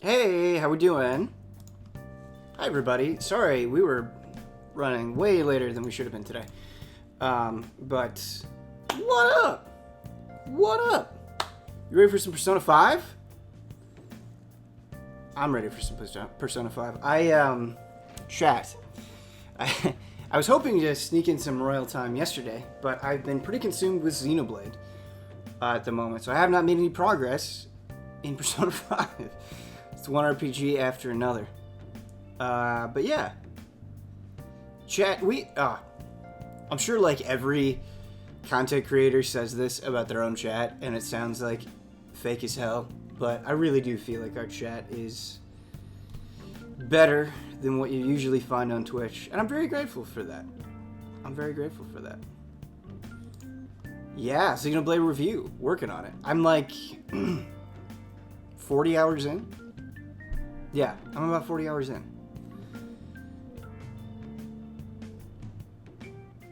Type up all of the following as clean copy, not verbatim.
Hey, how we doing? Hi, everybody. Sorry, we were running way later than we should have been today. But what up? What up? You ready for some Persona 5? I'm ready for some Persona 5. Chat. I was hoping to sneak in some royal time yesterday, but I've been pretty consumed with Xenoblade at the moment, so I have not made any progress in Persona 5. It's one RPG after another. But yeah. Chat, I'm sure like every content creator says this about their own chat, and it sounds like fake as hell, but I really do feel like our chat is better than what you usually find on Twitch, and I'm very grateful for that. Yeah, Xenoblade review. Working on it. I'm like 40 hours in. Yeah, I'm about 40 hours in.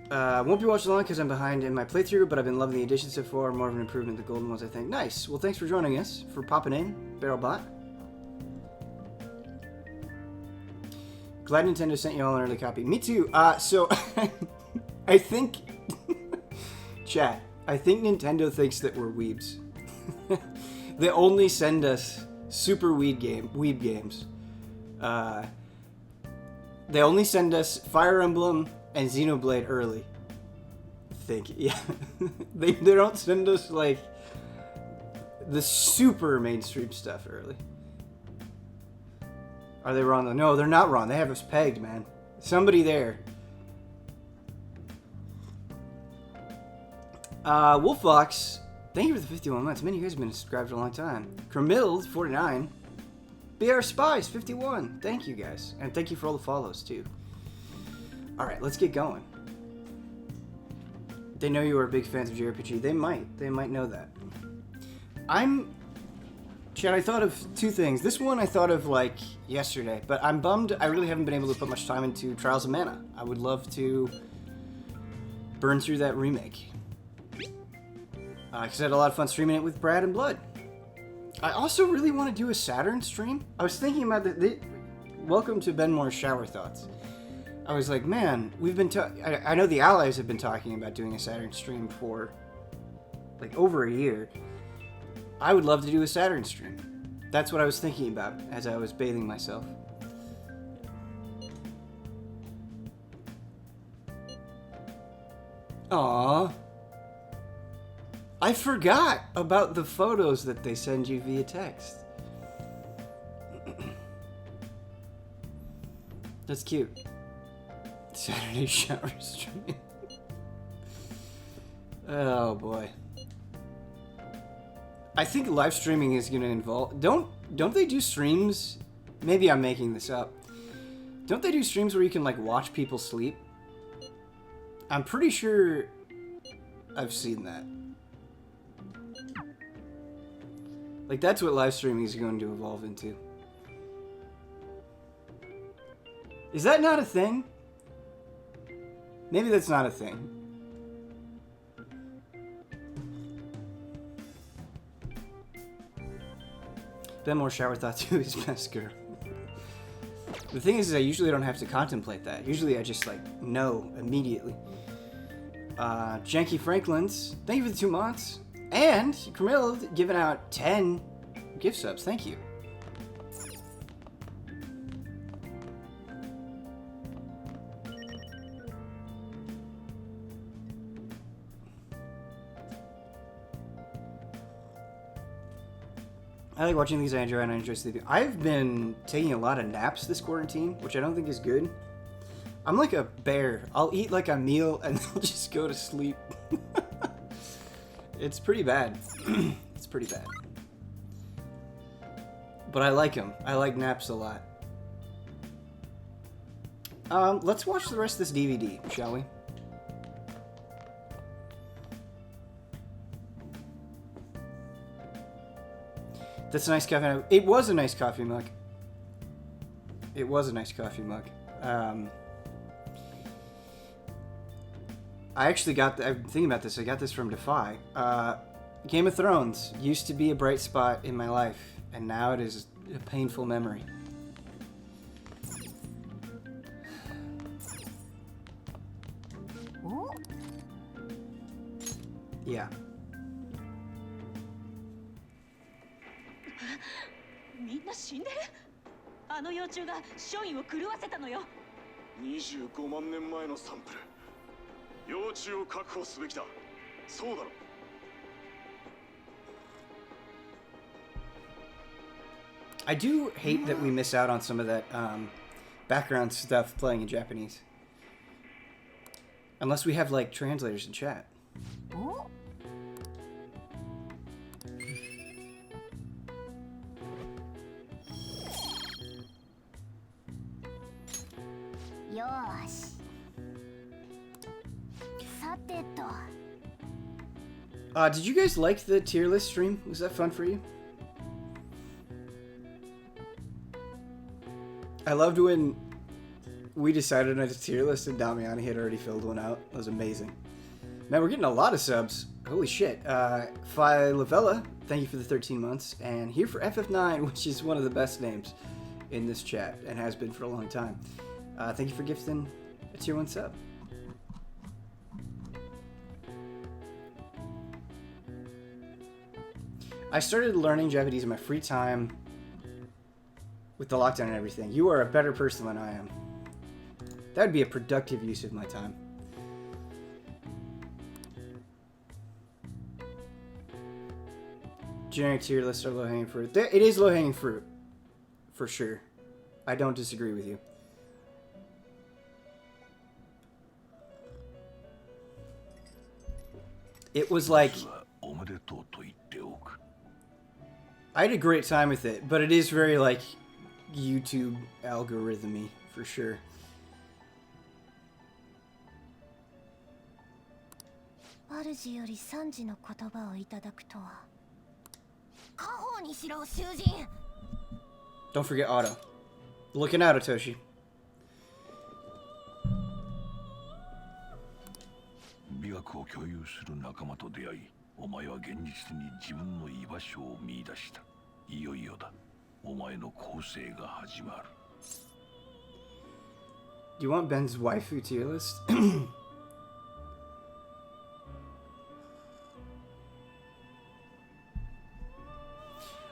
Won't be watching long because I'm behind in my playthrough, but I've been loving the additions so far. More of an improvement than the golden ones, I think. Nice. Well, thanks for joining us, for popping in, BarrelBot. Glad Nintendo sent you all an early copy. Me too. So I think chat. I think Nintendo thinks that we're weebs. They only send us super weeb games. They only send us Fire Emblem and Xenoblade early. Yeah. They don't send us like the super mainstream stuff early. Are they wrong though? No, they're not wrong. They have us pegged, man. Somebody there. Wolffox, thank you for the 51 months. Man, you guys have been subscribed for a long time. Cremild, 49. BR Spice, 51. Thank you guys. And thank you for all the follows, too. Alright, let's get going. They know you are big fans of JRPG. They might. They might know that. Chad, I thought of two things. This one I thought of, like, yesterday. But I'm bummed I really haven't been able to put much time into Trials of Mana. I would love to burn through that remake. Because I had a lot of fun streaming it with Brad and Blood. I also really want to do a Saturn stream. I was thinking about welcome to Ben Moore's Shower Thoughts. I was like, man, we've been I know the Allies have been talking about doing a Saturn stream for like over a year. I would love to do a Saturn stream. That's what I was thinking about as I was bathing myself. Aww. I forgot about the photos that they send you via text. That's cute. Saturday shower stream. Oh boy. I think live streaming is going to involve... Don't they do streams? Maybe I'm making this up. Don't they do streams where you can like watch people sleep? I'm pretty sure I've seen that. Like, that's what live streaming is going to evolve into. Is that not a thing? Maybe that's not a thing. Ben More Shower Thought 2 is best girl. The thing is I usually don't have to contemplate that. Usually I just, like, know immediately. Janky Franklin's, thank you for the 2 months. And Camille giving out 10 gift subs. Thank you. I like watching these. I enjoy and I enjoy sleeping. I've been taking a lot of naps this quarantine, which I don't think is good. I'm like a bear. I'll eat like a meal and then just go to sleep. It's pretty bad. It's pretty bad. But I like them. I like naps a lot. Let's watch the rest of this DVD, shall we? That's a nice coffee. It was a nice coffee mug. It was a nice coffee mug. I actually got... I'm thinking about this. I got this from Defy. Game of Thrones used to be a bright spot in my life, and now it is a painful memory. Yeah. みんな死んでる。あの幼虫が署員を狂わせたのよ。25万年前のサンプル。幼虫を確保すべきだ。そうだろ。I do hate that we miss out on some of that background stuff playing in Japanese. Unless we have like translators in chat. Did you guys like the tier list stream? Was that fun for you? I loved when we decided on a tier list and Damiani had already filled one out. That was amazing. Man, we're getting a lot of subs. Holy shit. Phi Lavella, thank you for the 13 months. And here for FF9, which is one of the best names in this chat and has been for a long time. Thank you for gifting a tier 1 sub. I started learning Japanese in my free time with the lockdown and everything. You are a better person than I am. That would be a productive use of my time. Generic tier lists are low-hanging fruit. It is low-hanging fruit. For sure. I don't disagree with you. It was like... I had a great time with it, but it is very like YouTube algorithm-y, for sure. Don't forget Otto. Looking out, Otoshi. 美学を共有する仲間と出会い、お前は現実に自分の居場所を見出した。いよいよだ。お前の構成が始まる。Do you want Ben's waifu tier list?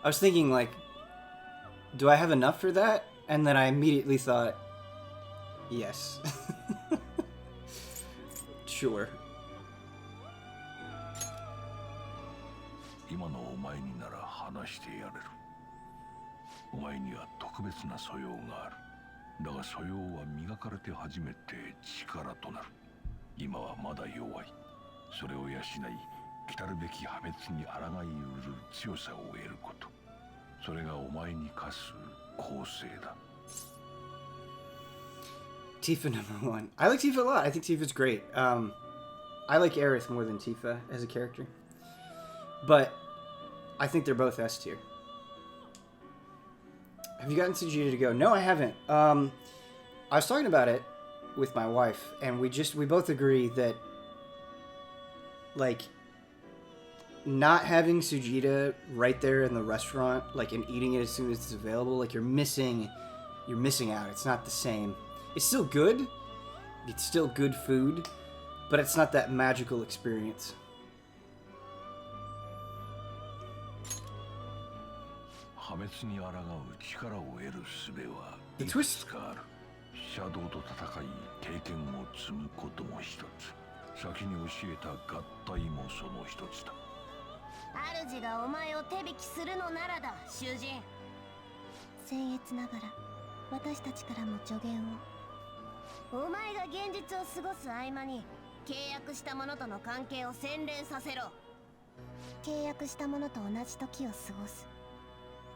I was thinking, like, do I have enough for that? And then I immediately thought, yes. Sure. 今のお前になら話してやれる。お前には特別な素養がある。だが素養は磨かれて初めて力となる。今はまだ弱い。それを養い、来たるべき破滅に抗いうる強さを得ること。それがお前に課す構成だ。Tifa #1. I like Tifa a lot. I think Tifa's great. I like Aerith more than Tifa as a character. But I think they're both S tier. Have you gotten Sujita to go? No, I haven't. I was talking about it with my wife, and we both agree that, like, not having Sujita right there in the restaurant, like, and eating it as soon as it's available, like, you're missing out. It's not the same. It's still good. It's still good food, but it's not that magical experience. The twist. シャドウと戦い、経験を積むことも一つ。先に教えた合体もその一つだ。主がお前を手引きするのならだ、囚人。僭越ながら私たちからも助言を。お前が現実を過ごす合間に契約した者との関係を洗練させろ。契約した者と同じ時を過ごす。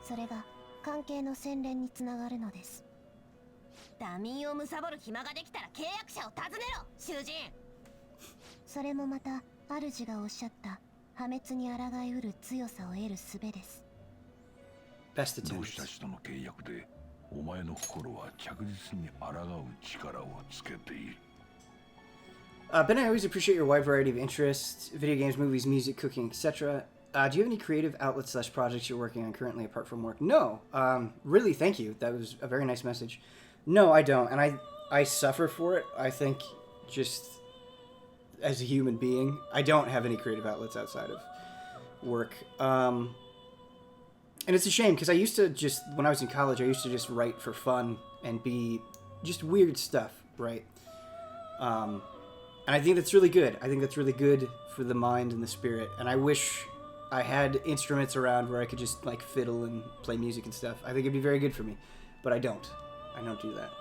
それが関係の洗練につながるのです。ダミーを貪る暇ができたら契約者を訪ねろ、囚人。それもまた主がおっしゃった破滅に抗いうる強さを得る術です。同志たちとの契約でお前の心は着実に抗う力をつけている。Ben, I always appreciate your wide variety of interests: video games, movies, music, cooking, etc. Do you have any creative outlets / projects you're working on currently apart from work? No. Really, thank you. That was a very nice message. No, I don't. And I suffer for it. I think just as a human being, I don't have any creative outlets outside of work. And it's a shame because I used to just, when I was in college, I used to just write for fun and be just weird stuff, right? And I think that's really good. I think that's really good for the mind and the spirit. And I wish I had instruments around where I could just like fiddle and play music and stuff. I think it'd be very good for me, but I don't. I don't do that.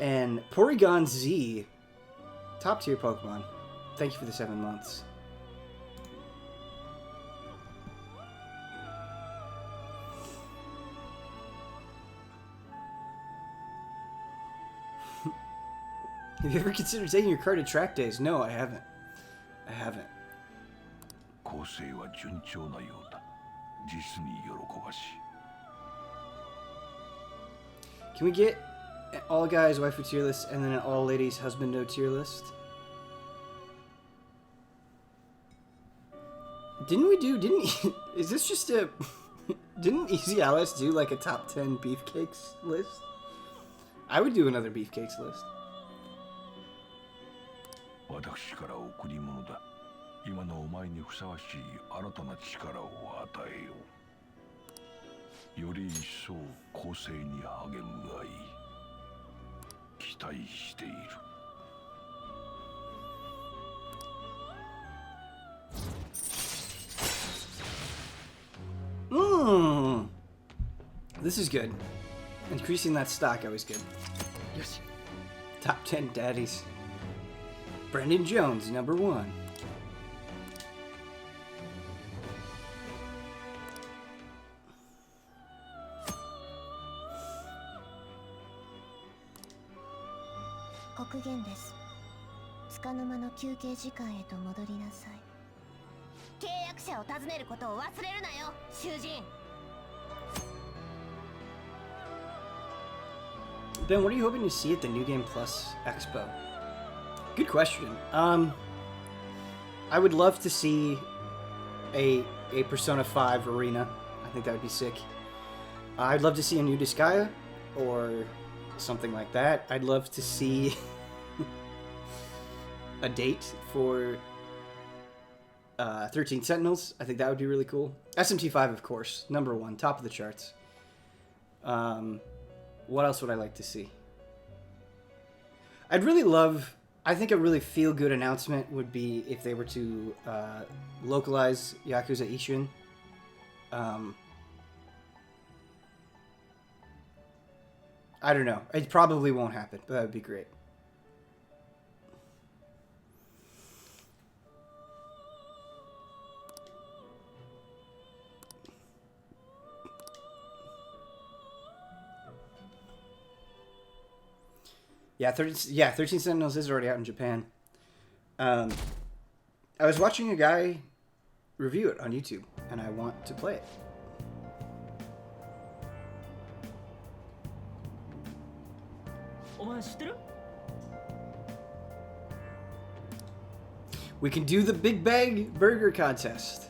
And Porygon Z, top tier Pokemon. Thank you for the 7 months. Have you ever considered taking your car to track days? No, I haven't. I haven't. 構成は順調なようだ。実に喜ばしい。Can we get an all guys waifu tier list and then an all ladies husbando tier list? Is this just a, didn't Easy Alice do like a top 10 beefcakes list? I would do another beefcakes list. 私から贈り物だ。今のお前にふさわしい新たな力を与えよう。より一層構成に励むがいい。期待している。This is good. Increasing that stock always good. Yes. Top 10 daddies. Brendan Jones, number 1. Ben, what are you hoping to see at the New Game Plus Expo? Good question. I would love to see a Persona 5 arena. I think that would be sick. I'd love to see a new Disgaea or something like that. I'd love to see a date for 13 Sentinels. I think that would be really cool. SMT5, of course, number 1, top of the charts. What else would I like to see? I'd really love... I think a really feel-good announcement would be if they were to localize Yakuza Ishin. I don't know. It probably won't happen, but that would be great. Yeah, 13 Sentinels is already out in Japan. I was watching a guy review it on YouTube, and I want to play it. We can do the Big Bag Burger Contest.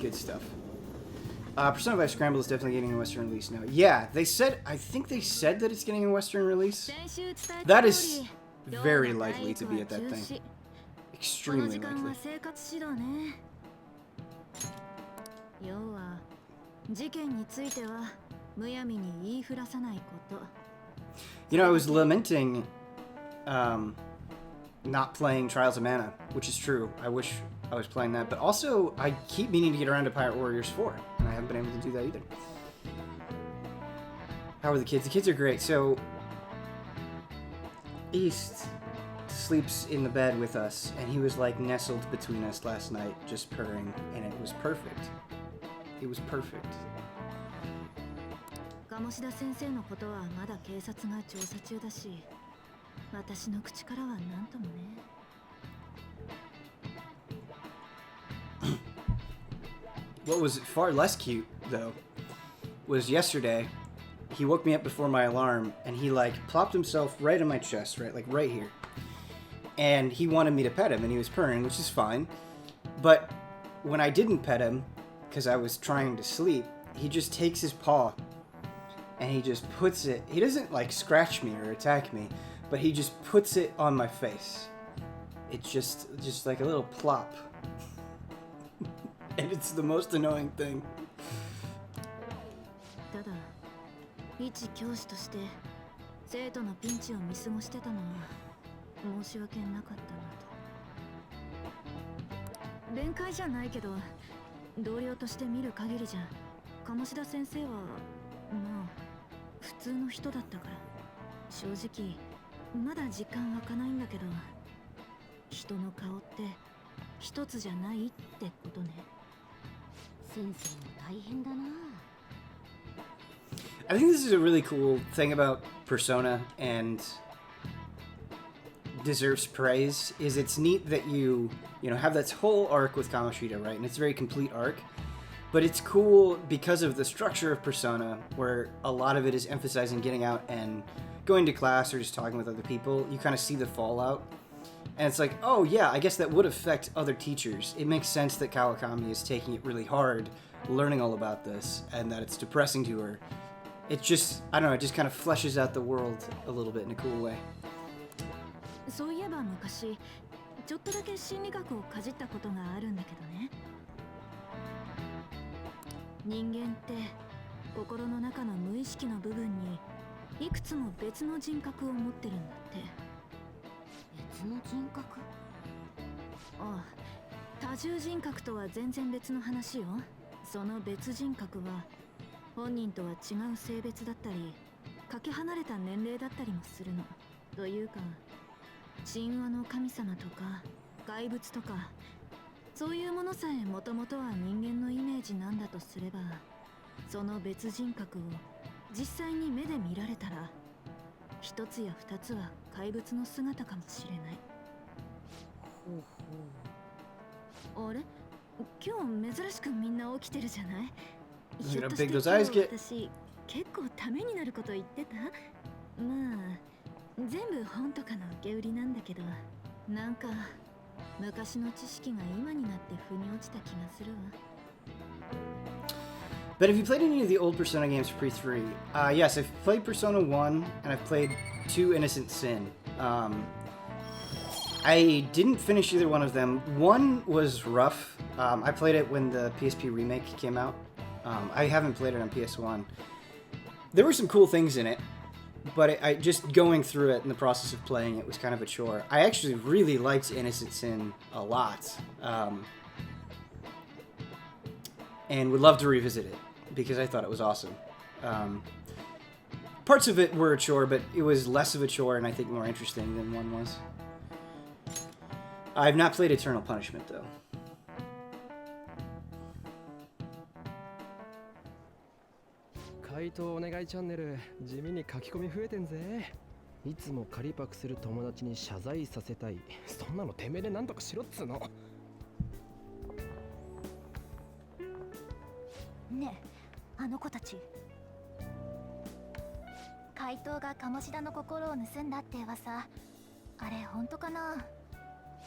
Good stuff. Persona 5 Scramble is definitely getting a Western release now. Yeah, they said, I think they said that it's getting a Western release. That is very likely to be at that thing. Extremely likely. You know, I was lamenting not playing Trials of Mana, which is true. I wish I was playing that, but also I keep meaning to get around to Pirate Warriors 4, and I haven't been able to do that either. How are the kids? The kids are great. So East sleeps in the bed with us, and he was like nestled between us last night, just purring, and it was perfect. It was perfect. What was far less cute, though, was yesterday. He woke me up before my alarm, and he like plopped himself right on my chest, right, like right here. And he wanted me to pet him, and he was purring, which is fine. But when I didn't pet him, because I was trying to sleep, he just takes his paw, and he just puts it. He doesn't like scratch me or attack me, but he just puts it on my face. It's just like a little plop, and it's the most annoying thing. ただ一教師として生徒のピンチを見過ごしてたのは申し訳なかったなと。弁解じゃないけど同僚として見る限りじゃ鴨志田先生はまあ普通の人だったから正直まだ実感湧かないんだけど人の顔って一つじゃないってことね。先生も大変だな。I think this is a really cool thing about Persona and deserves praise is it's neat that you have this whole arc with Kamoshida, right? And it's a very complete arc. But it's cool because of the structure of Persona, where a lot of it is emphasizing getting out and going to class or just talking with other people. You kind of see the fallout. And it's like, oh yeah, I guess that would affect other teachers. It makes sense that Kawakami is taking it really hard, learning all about this, and that it's depressing to her. It just, I don't know, it just kind of fleshes out the world a little bit in a cool way. そういえば昔ちょっとだけ心理学をかじったことがあるんだけどね。人間って心の中の無意識の部分にいくつも別の人格を持ってるんだって。別の人格？ああ、多重人格とは全然別の話よ。その別人格は本人とは違う性別だったりかけ離れた年齢だったりもするの。というか神話の神様とか怪物とかそういうものさえもともとは人間のイメージなんだとすればその別人格を実際に目で見られたら一つや二つは怪物の姿かもしれない。ほうほう。あれ？今日珍しくみんな起きてるじゃない？ひょっとして今日私結構ためになること言ってた？まあ全部本とかの受け売りなんだけどなんか昔の知識が今になって腑に落ちた気がするわ。But have you played any of the old Persona games pre-3? Yes, I've played Persona 1 and I've played 2 Innocent Sin. I didn't finish either one of them. One was rough. I played it when the PSP remake came out. I haven't played it on PS1. There were some cool things in it, but I just going through it in the process of playing it was kind of a chore. I actually really liked Innocent Sin a lot, and would love to revisit it because I thought it was awesome. Parts of it were a chore, but it was less of a chore and I think more interesting than one was. I've not played Eternal Punishment though. 回答お願いチャンネル地味に書き込み増えてんぜ。いつも仮パクする友達に謝罪させたい。そんなのてめえでなんとかしろっつうの。ねえ、あの子たち。怪盗が鴨志田の心を盗んだって噂、あれ本当かな？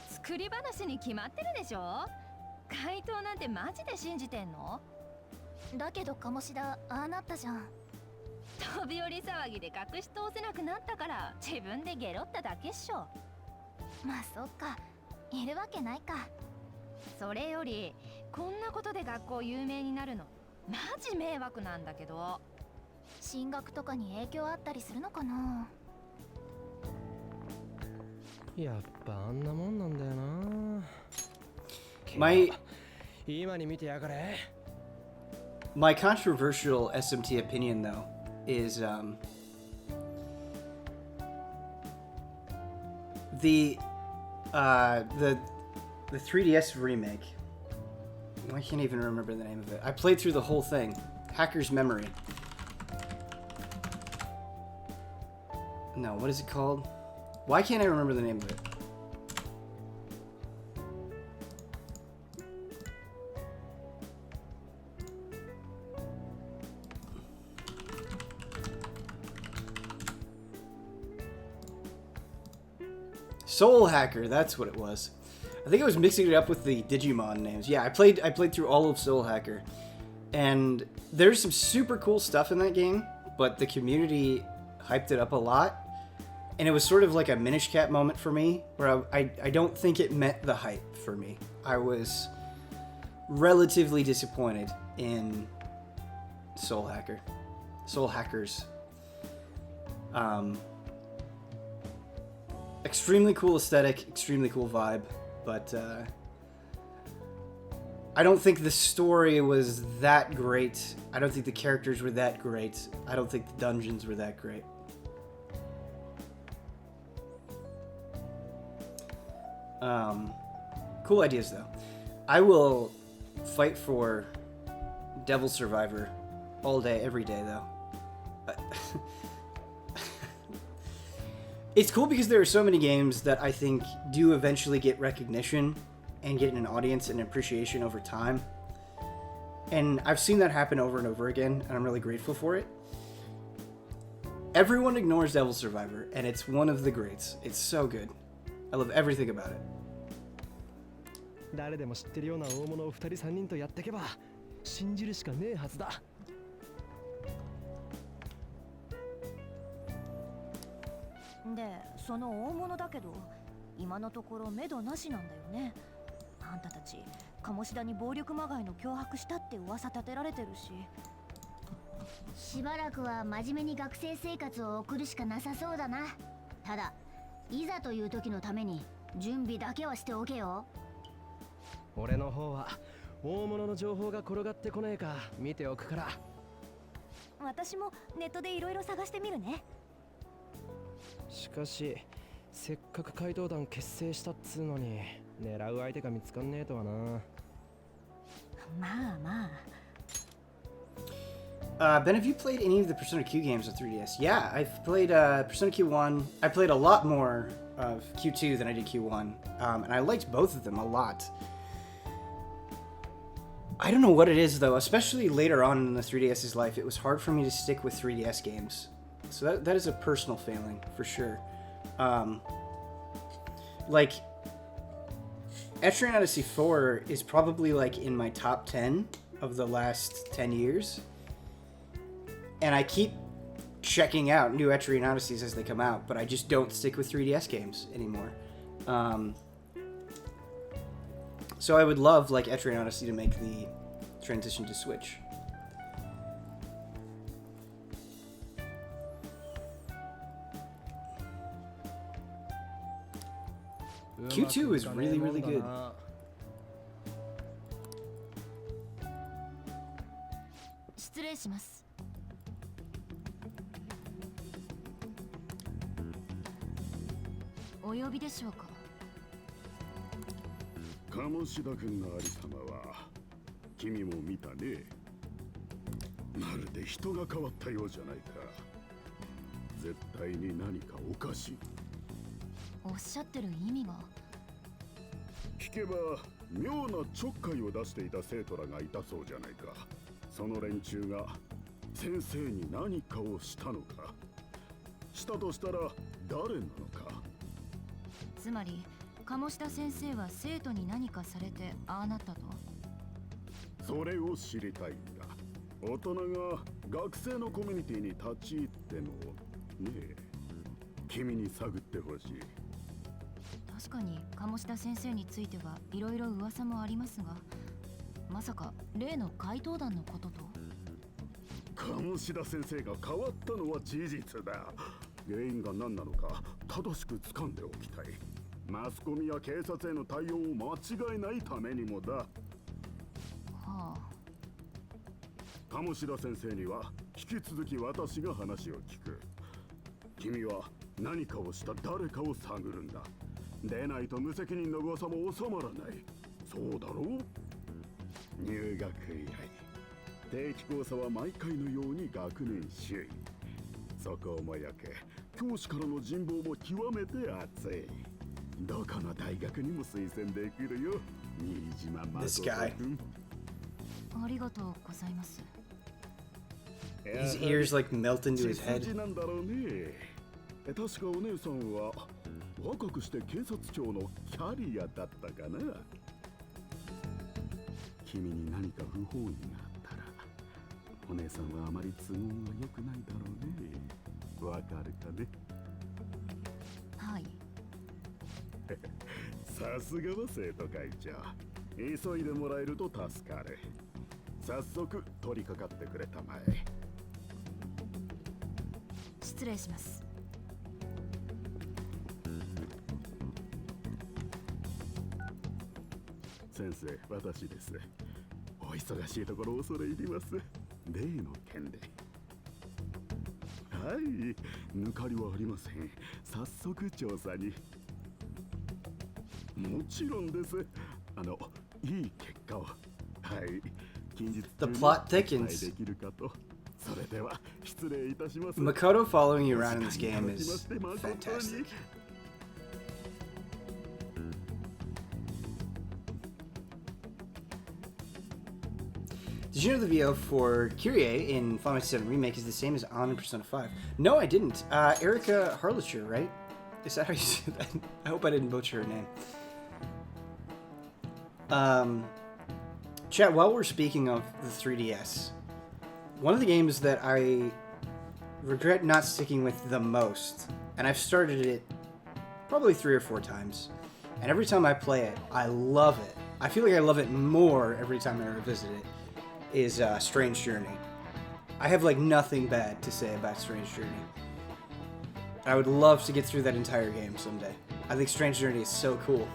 作り話に決まってるでしょ。怪盗なんてマジで信じてんの？だけど鴨志田ああなったじゃん。飛び降り騒ぎで隠し通せなくなったから自分でゲロっただけっしょ。まあそっか、いるわけないか。それよりこんなことで学校有名になるのマジ迷惑なんだけど。進学とかに影響あったりするのかな？やっぱあんなもんなんだよな。今に見てやがれ。My controversial SMT opinion, though, is the 3DS remake. I can't even remember the name of it. I played through the whole thing. Hacker's Memory. No, what is it called? Why can't I remember the name of it? Soul Hacker, that's what it was. I think I was mixing it up with the Digimon names. Yeah, I played through all of Soul Hacker. And there's some super cool stuff in that game, but the community hyped it up a lot. And it was sort of like a Minish Cap moment for me, where I don't think it met the hype for me. I was relatively disappointed in Soul Hacker. Soul Hackers. Extremely cool aesthetic, extremely cool vibe, but I don't think the story was that great. I don't think the characters were that great. I don't think the dungeons were that great. Cool ideas, though. I will fight for Devil Survivor all day, every day, though. It's cool because there are so many games that I think do eventually get recognition and get an audience and appreciation over time. And I've seen that happen over and over again, and I'm really grateful for it. Everyone ignores Devil Survivor, and it's one of the greats. It's so good. I love everything about it. 誰でも知ってるような大物を2人3人とやってけば信じるしかねえはずだ。で、その大物だけど、今のところ目処なしなんだよね。あんたたち、鴨志田に暴力まがいの脅迫したって噂立てられてるし。しばらくは真面目に学生生活を送るしかなさそうだな。ただ、いざという時のために準備だけはしておけよ。俺の方は大物の情報が転がってこねえか見ておくから。私もネットでいろいろ探してみるね。しかしせっかく怪盗団結成したっつうのに狙う相手が見つかんねえとはな。まあまあ。Ben, have you played any of the Persona Q games on 3DS? Yeah, I've played Persona Q1. I played a lot more of Q2 than I did Q1, and I liked both of them a lot. I don't know what it is, though, especially later on in the 3DS's life, it was hard for me to stick with 3DS games. So that is a personal failing, for sure. Like, Etrian Odyssey 4 is probably, like, in my top 10 of the last 10 years. And I keep checking out new Etrian Odysseys as they come out, but I just don't stick with 3DS games anymore. So I would love, like, Etrian Odyssey to make the transition to Switch. Q2 is really, really good. 失礼します。お呼びでしょうか。鴨志田君のありさまは君も見たね。まるで人が変わったようじゃないか。絶対に何かおかしい。おっしゃってる意味が。聞けば妙なちょっかいを出していた生徒らがいたそうじゃないか。その連中が先生に何かをしたのか。したとしたら誰なのか。つまり鴨志田先生は生徒に何かされてああなったと。それを知りたいんだ。大人が学生のコミュニティに立ち入ってのねえ、君に探ってほしい。確かに鴨志田先生についてはいろいろ噂もありますが、まさか例の怪盗団のことと。鴨志田先生が変わったのは事実だ。原因が何なのか正しく掴んでおきたい。マスコミや警察への対応を間違えないためにもだ。はあ。鴨志田先生には引き続き私が話を聞く。君は何かをした誰かを探るんだ。でないと無責任の噂も収まらない。そうだろう。入学以来定期講座は毎回のように学年首位。そこをもよく教師からの人望も極めて熱い。どこの大学にも推薦できるよ。新島誠君。ありがとうございます。His ears like melt into his head. なんだろうね。確かお姉さんは若くして警察庁のキャリアだったかな。君に何か不本意があったらお姉さんはあまり都合が良くないだろうね。わかるかね。はい。さすがは生徒会長。急いでもらえると助かる。早速取り掛かってくれたまえ。失礼します。先生、私です。お忙しいところ恐れ入ります。例の件で。はい、抜かりはありません。早速調査に。もちろんです。いい結果を。はい、近日 The plot で thickens. きるかと。それでは失礼いたします。 Makoto following you around in this game is fantastic. Did you know the VO for Kyrie in Final Fantasy VII Remake is the same as on in Persona 5? No, I didn't. Erica Harlacher, right? Is that how you say that? I hope I didn't butcher her name. Chat, while we're speaking of the 3DS, one of the games that I regret not sticking with the most, and I've started it probably 3 or 4 times, and every time I play it, I love it. I feel like I love it more every time I revisit it, is Strange Journey. I have like nothing bad to say about Strange Journey. I would love to get through that entire game someday. I think Strange Journey is so cool.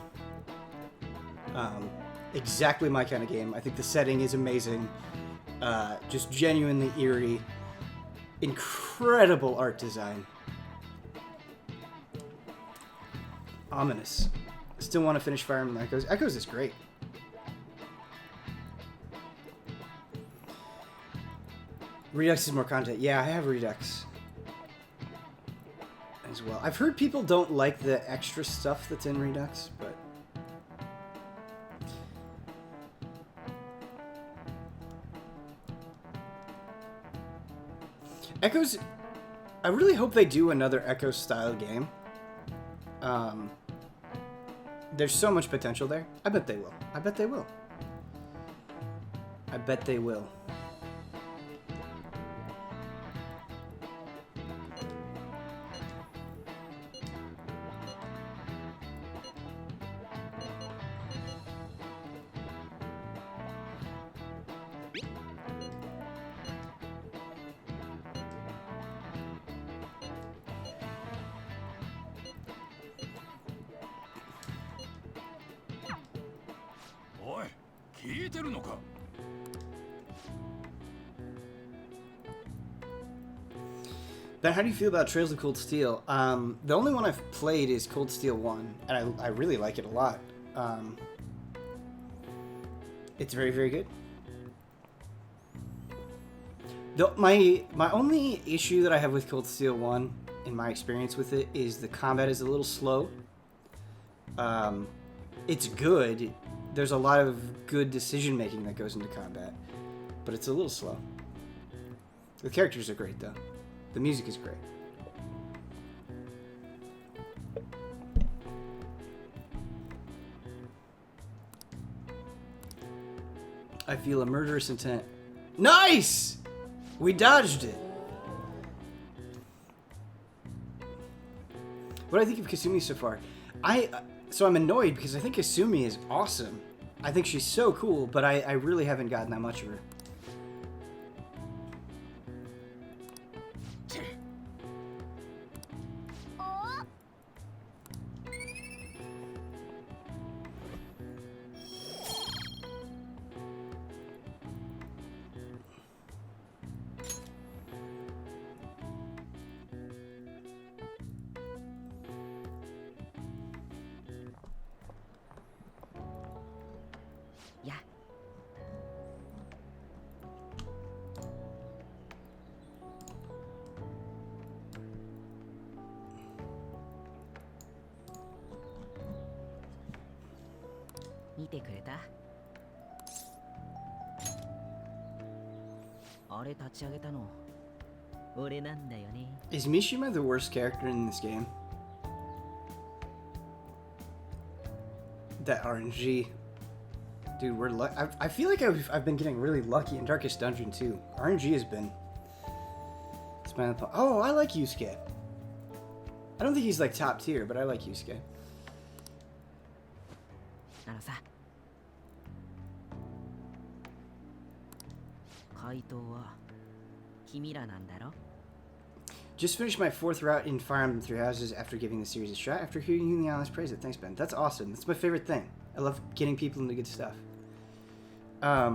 Exactly my kind of game. I think the setting is amazing. Just genuinely eerie. Incredible art design. Ominous. Still want to finish Fire Emblem Echoes. Echoes is great. Redux is more content. Yeah, I have Redux as well. I've heard people don't like the extra stuff that's in Redux, but Echoes, I really hope they do another Echo style game. There's so much potential there. I bet they will. I bet they will. I bet they will. Ben, how do you feel about Trails of Cold Steel? The only one I've played is Cold Steel 1, and I really like it a lot. It's very, very good. My only issue that I have with Cold Steel 1, in my experience with it, is the combat is a little slow. It's good. There's a lot of good decision-making that goes into combat, but it's a little slow. The characters are great, though. The music is great. I feel a murderous intent. Nice! We dodged it. What do I think of Kasumi so far? So I'm annoyed because I think Kasumi is awesome. I think she's so cool, but I really haven't gotten that much of her. Yeah. 見てくれた？あれ立ち上げたの俺なんだよね。 Is Mishima the worst character in this game? That RNG. Dude, we're I feel like I've been getting really lucky in Darkest Dungeon too. RNG has been... It's been oh, I like Yusuke. I don't think he's like top tier, but I like Yusuke. あのさ、回答は君らなんだろ？ Just finished my 4th route in Fire Emblem Three Houses after giving the series a shot. After hearing the honest praise it, thanks Ben. That's awesome. That's my favorite thing. I love getting people into good stuff. I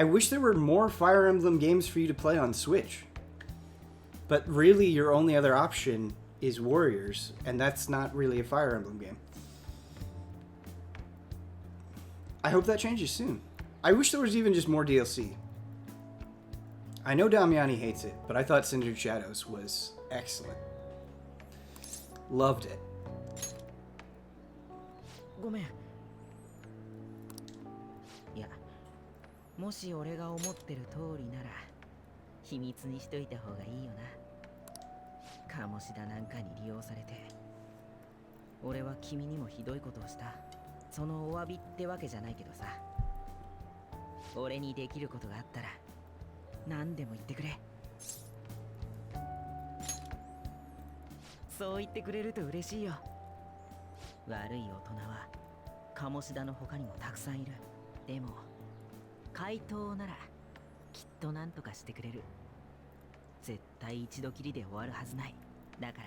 wish there were more Fire Emblem games for you to play on Switch. But really, your only other option is Warriors, and that's not really a Fire Emblem game. I hope that changes soon. I wish there was even just more DLC. I know Damiani hates it, but I thought Cindered Shadows was excellent. Loved it. ごめん。いや、もし俺が思ってる通りなら秘密にしといた方がいいよな。鴨志田なんかに利用されて、俺は君にもひどいことをした。そのお詫びってわけじゃないけどさ、俺にできることがあったら何でも言ってくれ。そう言ってくれると嬉しいよ。悪い大人は鴨志田の他にもたくさんいる。でも怪盗ならきっと何とかしてくれる。絶対一度きりで終わるはずない。だか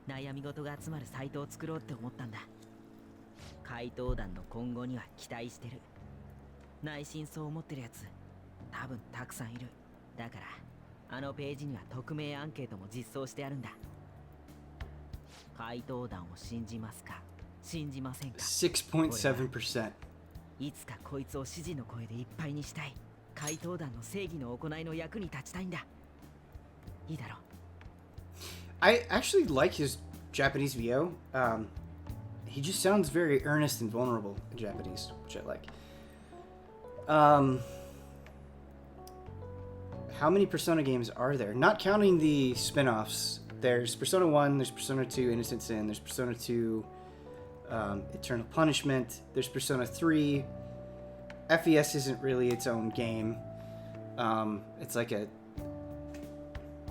ら悩み事が集まるサイトを作ろうって思ったんだ。怪盗団の今後には期待してる。内心そう思ってるやつ多分たくさんいる。だからあのページには匿名アンケートも実装してあるんだ。怪盗団を信じますか、信じませんか。 6.7%. いつかこいつを支持の声でいっぱいにしたい。怪盗団の正義の行いの役に立ちたいんだ。いいだろう。 I actually like his Japanese VO. He just sounds very earnest and vulnerable in Japanese, which I like. How many Persona games are there? Not counting the spin-offs. There's Persona 1, there's Persona 2, Innocent Sin, there's Persona 2, Eternal Punishment, there's Persona 3. FES isn't really its own game. It's like a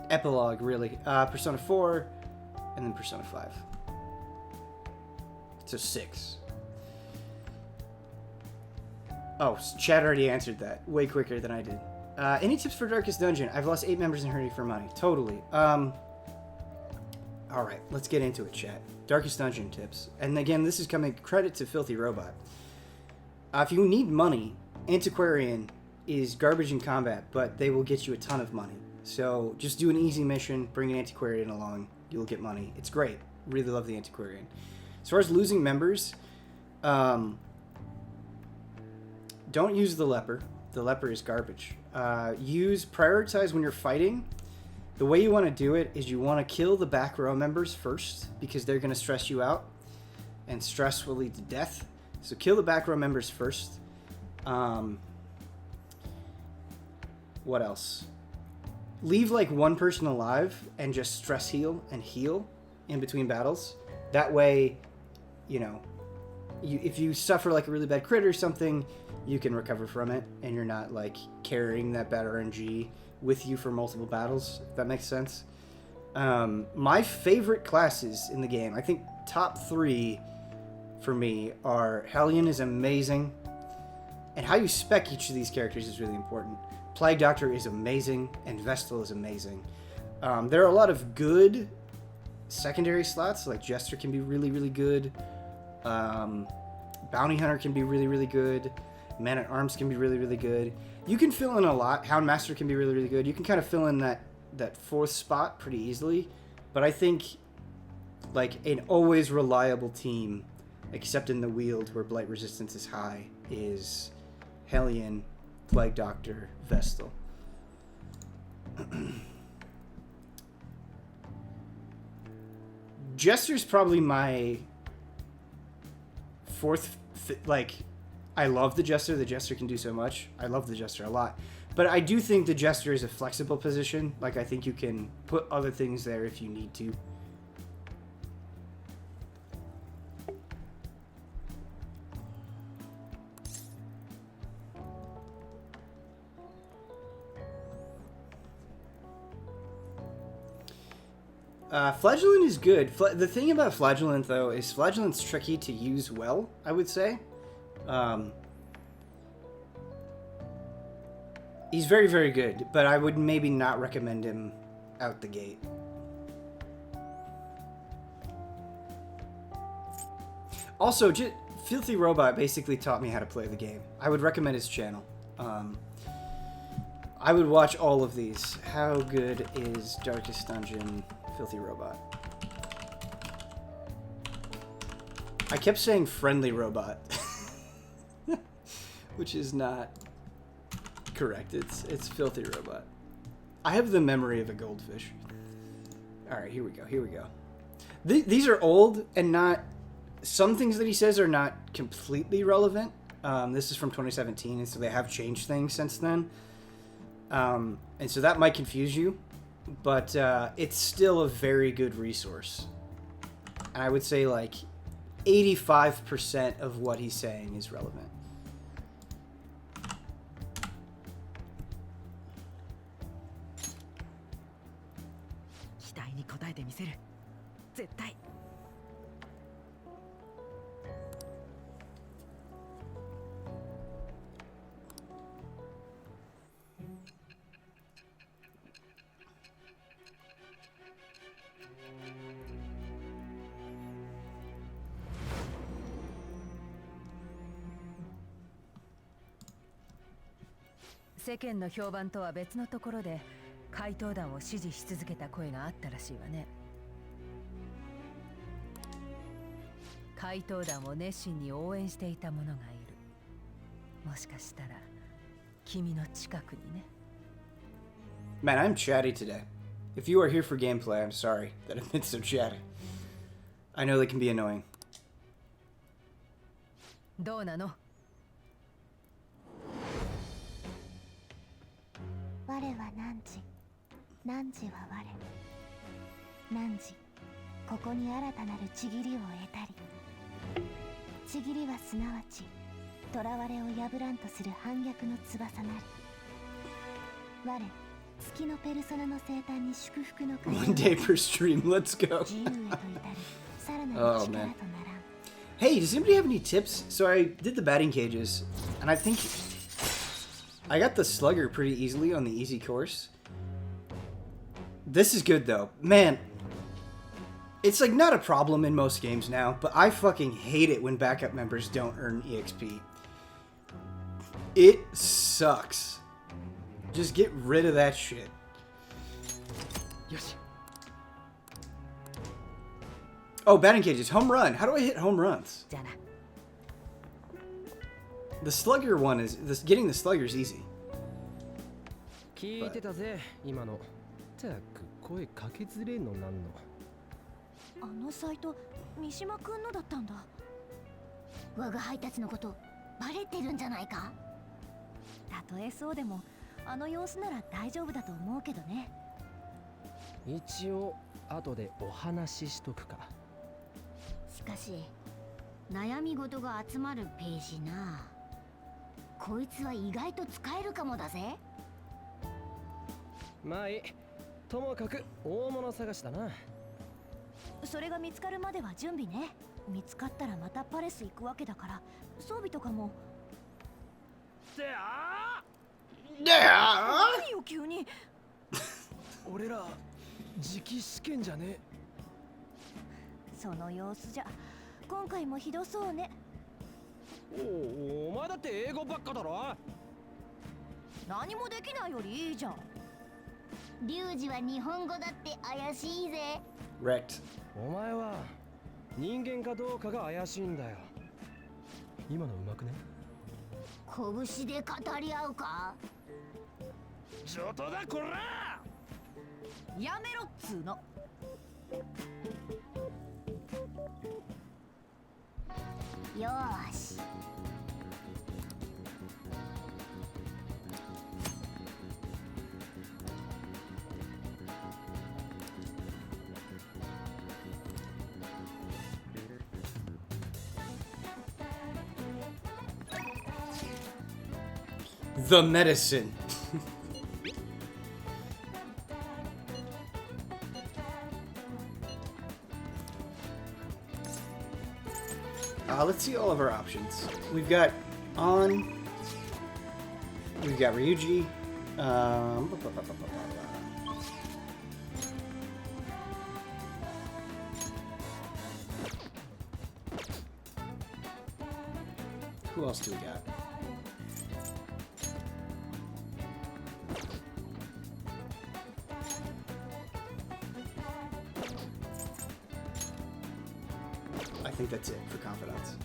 epilogue, really. Persona 4, and then Persona 5. So 6. Oh, Chad already answered that way quicker than I did. Any tips for Darkest Dungeon? I've lost 8 members in hurting for money. Totally. Alright, let's get into it, chat. Darkest Dungeon tips. And again, this is coming credit to Filthy Robot. If you need money, Antiquarian is garbage in combat, but they will get you a ton of money. So just do an easy mission, bring an Antiquarian along, you'll get money. It's great. Really love the Antiquarian. As far as losing members, don't use the leper. The leper is garbage. Prioritize when you're fighting. The way you want to do it is you want to kill the back row members first, because they're going to stress you out, and stress will lead to death. So kill the back row members first. What else? Leave like one person alive and just stress heal and heal in between battles. That way, you know, if you suffer like a really bad crit or something, you can recover from it, and you're not like carrying that bad RNG with you for multiple battles, if that makes sense. My favorite classes in the game, I think top 3 for me are Hellion is amazing, and how you spec each of these characters is really important. Plague Doctor is amazing, and Vestal is amazing. There are a lot of good secondary slots, like Jester can be really, really good. Bounty Hunter can be really, really good. Man-at-Arms can be really, really good. You can fill in a lot. Houndmaster can be really, really good. You can kind of fill in that 4th spot pretty easily. But I think, like, an always reliable team, except in the Weald where Blight Resistance is high, is Hellion, Plague Doctor, Vestal. Jester's probably my 4th, like... I love the Jester. The Jester can do so much. I love the Jester a lot. But I do think the Jester is a flexible position. Like, I think you can put other things there if you need to. Flagellant is good. The thing about Flagellant, though, is Flagellant's tricky to use well, I would say. He's very, very good, but I would maybe not recommend him out the gate. Also, Filthy Robot basically taught me how to play the game. I would recommend his channel. I would watch all of these. How good is Darkest Dungeon Filthy Robot? I kept saying Friendly Robot, which is not correct. It's Filthy Robot. I have the memory of a goldfish. All right, here we go. Here we go. These are old and not. Some things that he says are not completely relevant. This is from 2017, and so they have changed things since then. And so that might confuse you, but it's still a very good resource. And I would say like 85% of what he's saying is relevant.世間の評判とは別のところで怪盗団を支持し続けた声があったらしいわね。怪盗団を熱心に応援していた者がいる。もしかしたら君の近くにね。Man, I'm chatty today. If you are here for gameplay, I'm sorry that I've been so chatty. I know they can be annoying. どうなの？我は汝、汝は我。汝、ここに新たなるちぎりを得たり。ちぎりはすなわち、囚われを破らんとする反逆の翼なり。我、月のペルソナの生誕に祝福の会。One day per stream, let's go. 自由へと至るさらなる力とならん。Hey, does anybody have any tips? So I did the batting cages, and I think I got the slugger pretty easily on the easy course. This is good though. Man, it's like not a problem in most games now, but I fucking hate it when backup members don't earn EXP. It sucks. Just get rid of that shit. Yoshi. Oh, batting cages. Home run. How do I hit home runs? The slugger one is... getting the slugger is easy. 聞いてたぜ、今の。ったく声かけづれえのなんの。あのサイト、三島くんのだったんだ。我が配達のことバレてるんじゃないか。たとえそうでも、あの様子なら大丈夫だと思うけどね。一応後でお話ししとくか。しかし悩み事が集まるページな。こいつは意外と使えるかもだぜ。まあいい。ともかく大物探しだな。それが見つかるまでは準備ね。見つかったらまたパレス行くわけだから、装備とかも。何よ急に。俺ら次期試験じゃね。その様子じゃ今回もひどそうね。お前だって英語ばっかだろ。何もできないよりいいじゃん。リュウジは日本語だって怪しいぜ。Wrecked. お前は人間かどうかが怪しいんだよ。今のうまくね。拳で語り合うか。上等だこら。やめろっつーの。よーし。The medicine. Let's see all of our options. We've got On. We've got Ryuji. Who else do we got? I think that's it for confidants.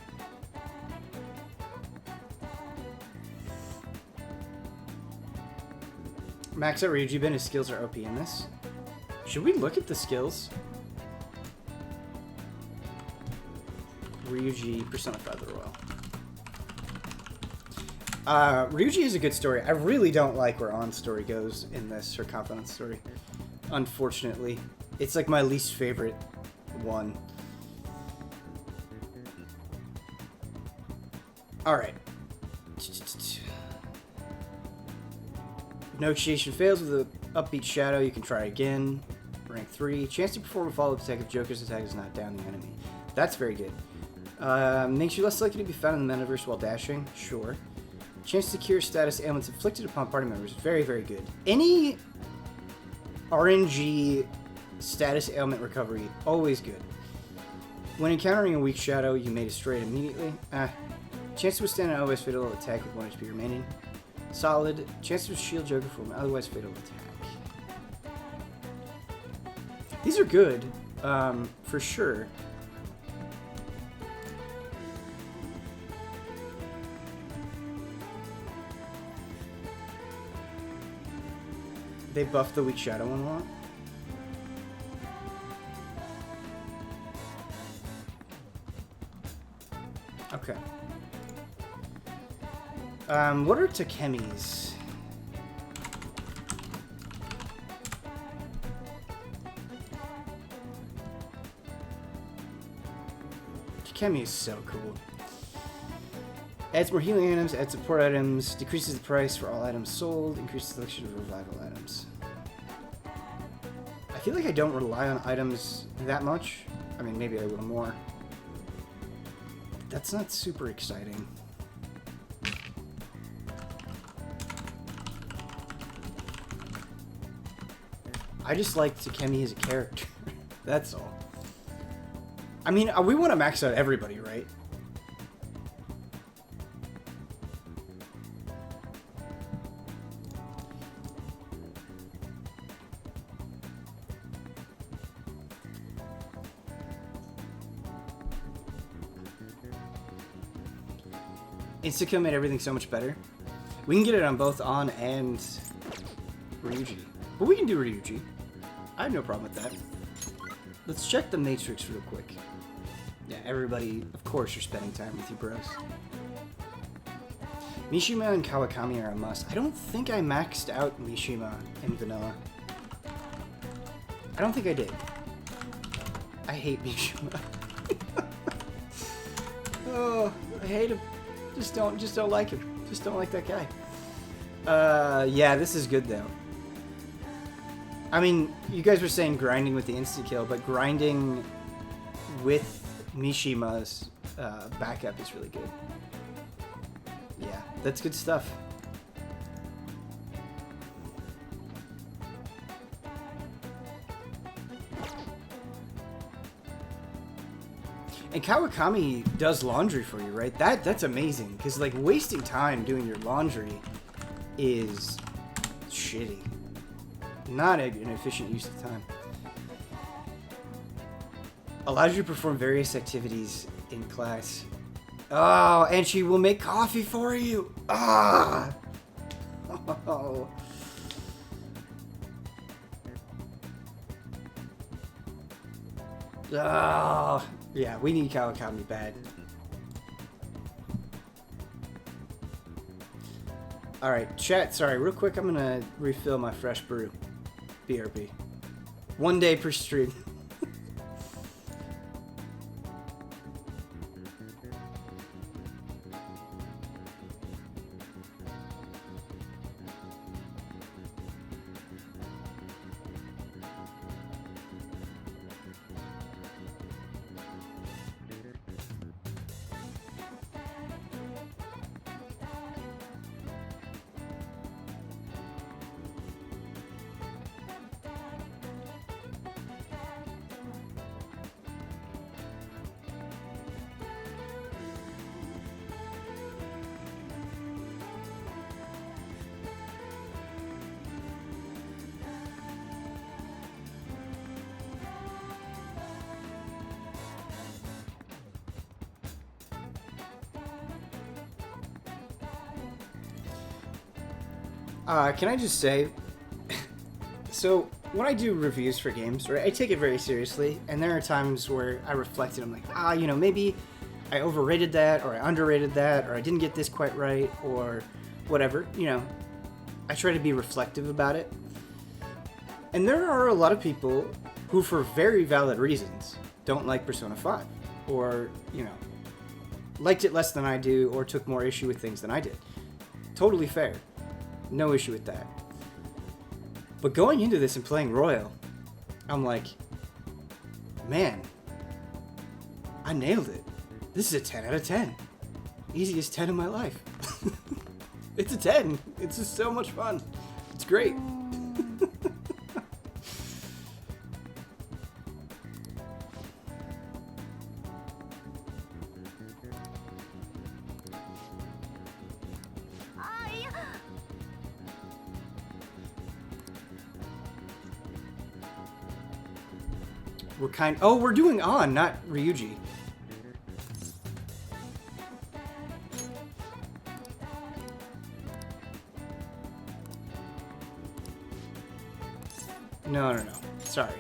Max out Ryuji Ben, his skills are OP in this. Should we look at the skills? Ryuji, Persona 5 the Royal. Ryuji is a good story. I really don't like where On story goes in this, her confidant story. Unfortunately. It's like my least favorite one. Alright. Negotiation fails with an upbeat shadow. You can try again. Rank 3. Chance to perform a follow-up attack if Joker's attack is not down the enemy. That's very good. Makes you less likely to be found in the metaverse while dashing. Sure. Chance to cure status ailments inflicted upon party members. Very, very good. Any RNG status ailment recovery, always good. When encountering a weak shadow, you may destroy it immediately. Chance to withstand an otherwise fatal attack with 1 HP remaining. Solid. Chance to shield Joker from an otherwise fatal attack. These are good, for sure. They buffed the weak shadow one a lot. Okay. What are Takemi's? Takemi is so cool. Adds more healing items, adds support items, decreases the price for all items sold, increases the selection of revival items. I feel like I don't rely on items that much. I mean, maybe a little more. That's not super exciting. I just like Takemi as a character. That's all. I mean, we want to max out everybody, right? Insta-kill made everything so much better. We can get it on both On and Ryuji. But we can do Ryuji. I have no problem with that. Let's check the Matrix real quick. Yeah, everybody, of course you're spending time with you bros. Mishima and Kawakami are a must. I don't think I maxed out Mishima in vanilla. I don't think I did. I hate Mishima. Oh, I hate him. Just don't like him. Just don't like that guy. Yeah, this is good though. I mean, you guys were saying grinding with the insta-kill, but grinding with Mishima's backup is really good. Yeah, that's good stuff. And Kawakami does laundry for you, right? That's amazing, because like wasting time doing your laundry is shitty. Not an efficient use of time. Allows you to perform various activities in class. Oh, and she will make coffee for you. Ah. Oh. Oh. Yeah, we need Kawakami bad. Alright, chat, sorry, real quick, I'm gonna refill my fresh brew. BRB. 1 day per stream. Can I just say, so when I do reviews for games, right, I take it very seriously, and there are times where I reflect and I'm like, maybe I overrated that, or I underrated that, or I didn't get this quite right, or whatever, I try to be reflective about it. And there are a lot of people who, for very valid reasons, don't like Persona 5, or, liked it less than I do, or took more issue with things than I did. Totally fair. No issue with that. But going into this and playing Royal, I'm like, man, I nailed it. This is a 10 out of 10. Easiest 10 of my life. It's a 10. It's just so much fun. It's great. We're doing On, not Ryuji. No. Sorry.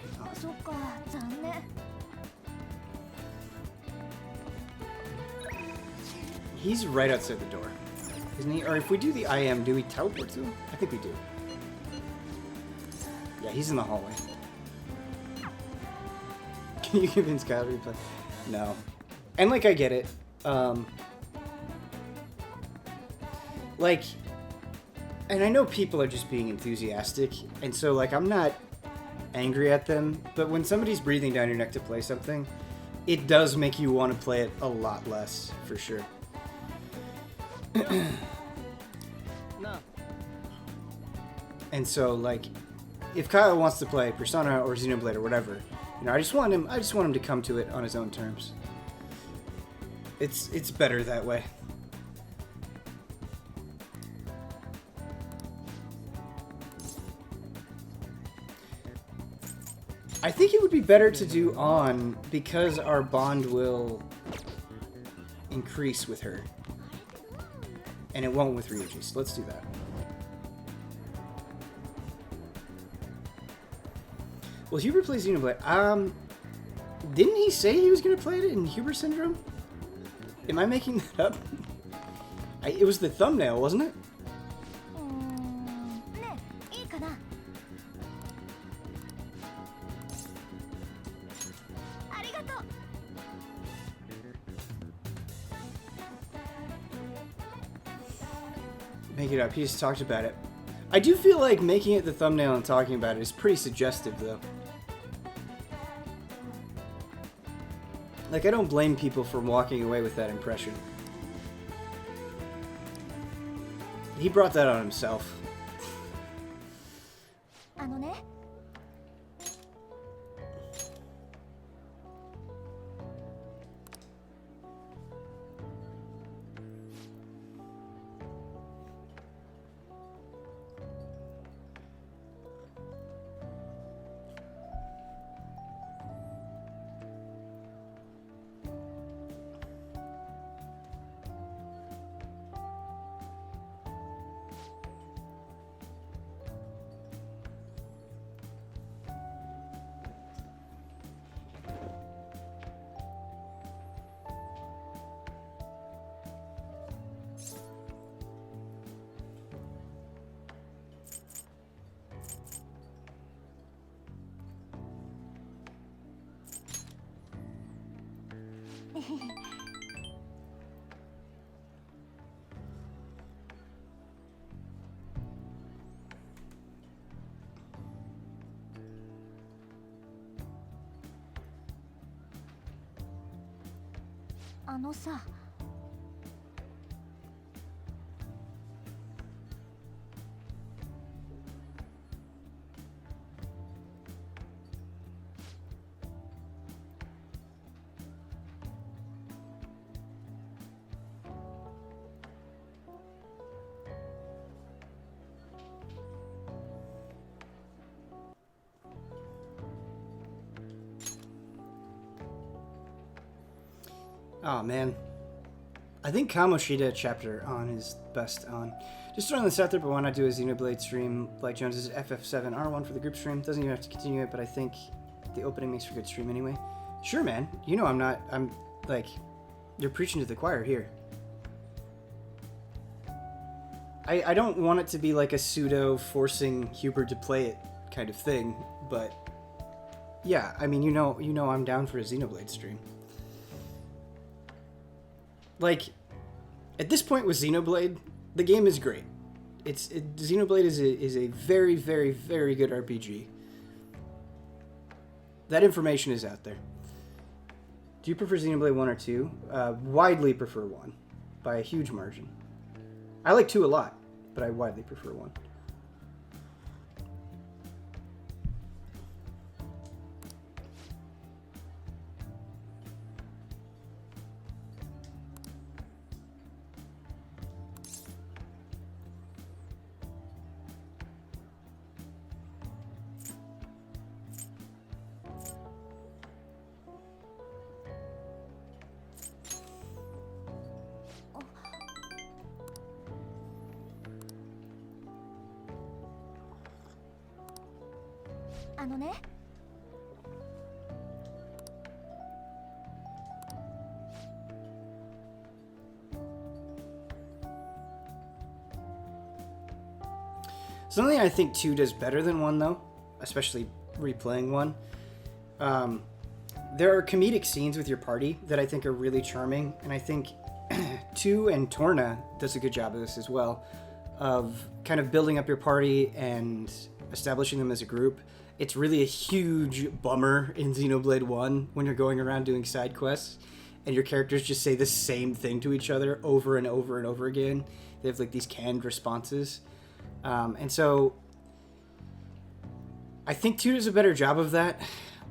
He's right outside the door. Isn't he? Or if we do the IM, do we teleport to him? I think we do. Yeah, he's in the hallway. Can you convince Kyle to replay? No. And, I get it. And I know people are just being enthusiastic, and so, I'm not angry at them, but when somebody's breathing down your neck to play something, it does make you want to play it a lot less, for sure. And so, if Kyle wants to play Persona or Xenoblade or whatever, I just want him to come to it on his own terms. It's better that way. I think it would be better to do On because our bond will increase with her. And it won't with Ryuji, so let's do that. Will Hubert play Xenoblade? Didn't he say he was going to play it in Hubert Syndrome? Am I making that up? It was the thumbnail, wasn't it? Make it up. He just talked about it. I do feel like making it the thumbnail and talking about it is pretty suggestive, though. I don't blame people for walking away with that impression. He brought that on himself. Oh, man. I think Kamoshida chapter on is best on. Just throwing this out there, but why not do a Xenoblade stream like Jones's FF7R1 for the group stream? Doesn't even have to continue it, but I think the opening makes for a good stream anyway. Sure, man. You know I'm like, you're preaching to the choir here. I don't want it to be like a pseudo forcing Hubert to play it kind of thing, but yeah, I mean, you know I'm down for a Xenoblade stream. Like, at this point with Xenoblade, the game is great. Xenoblade is a very, very, very good RPG. That information is out there. Do you prefer Xenoblade 1 or 2? Widely prefer 1, by a huge margin. I like 2 a lot, but I widely prefer 1. Something I think 2 does better than 1, though, especially replaying 1. There are comedic scenes with your party that I think are really charming, and I think 2 and Torna does a good job of this as well, of kind of building up your party and establishing them as a group. It's really a huge bummer in Xenoblade 1 when you're going around doing side quests and your characters just say the same thing to each other over and over and over again. They have like these canned responses. And so I think 2 does a better job of that.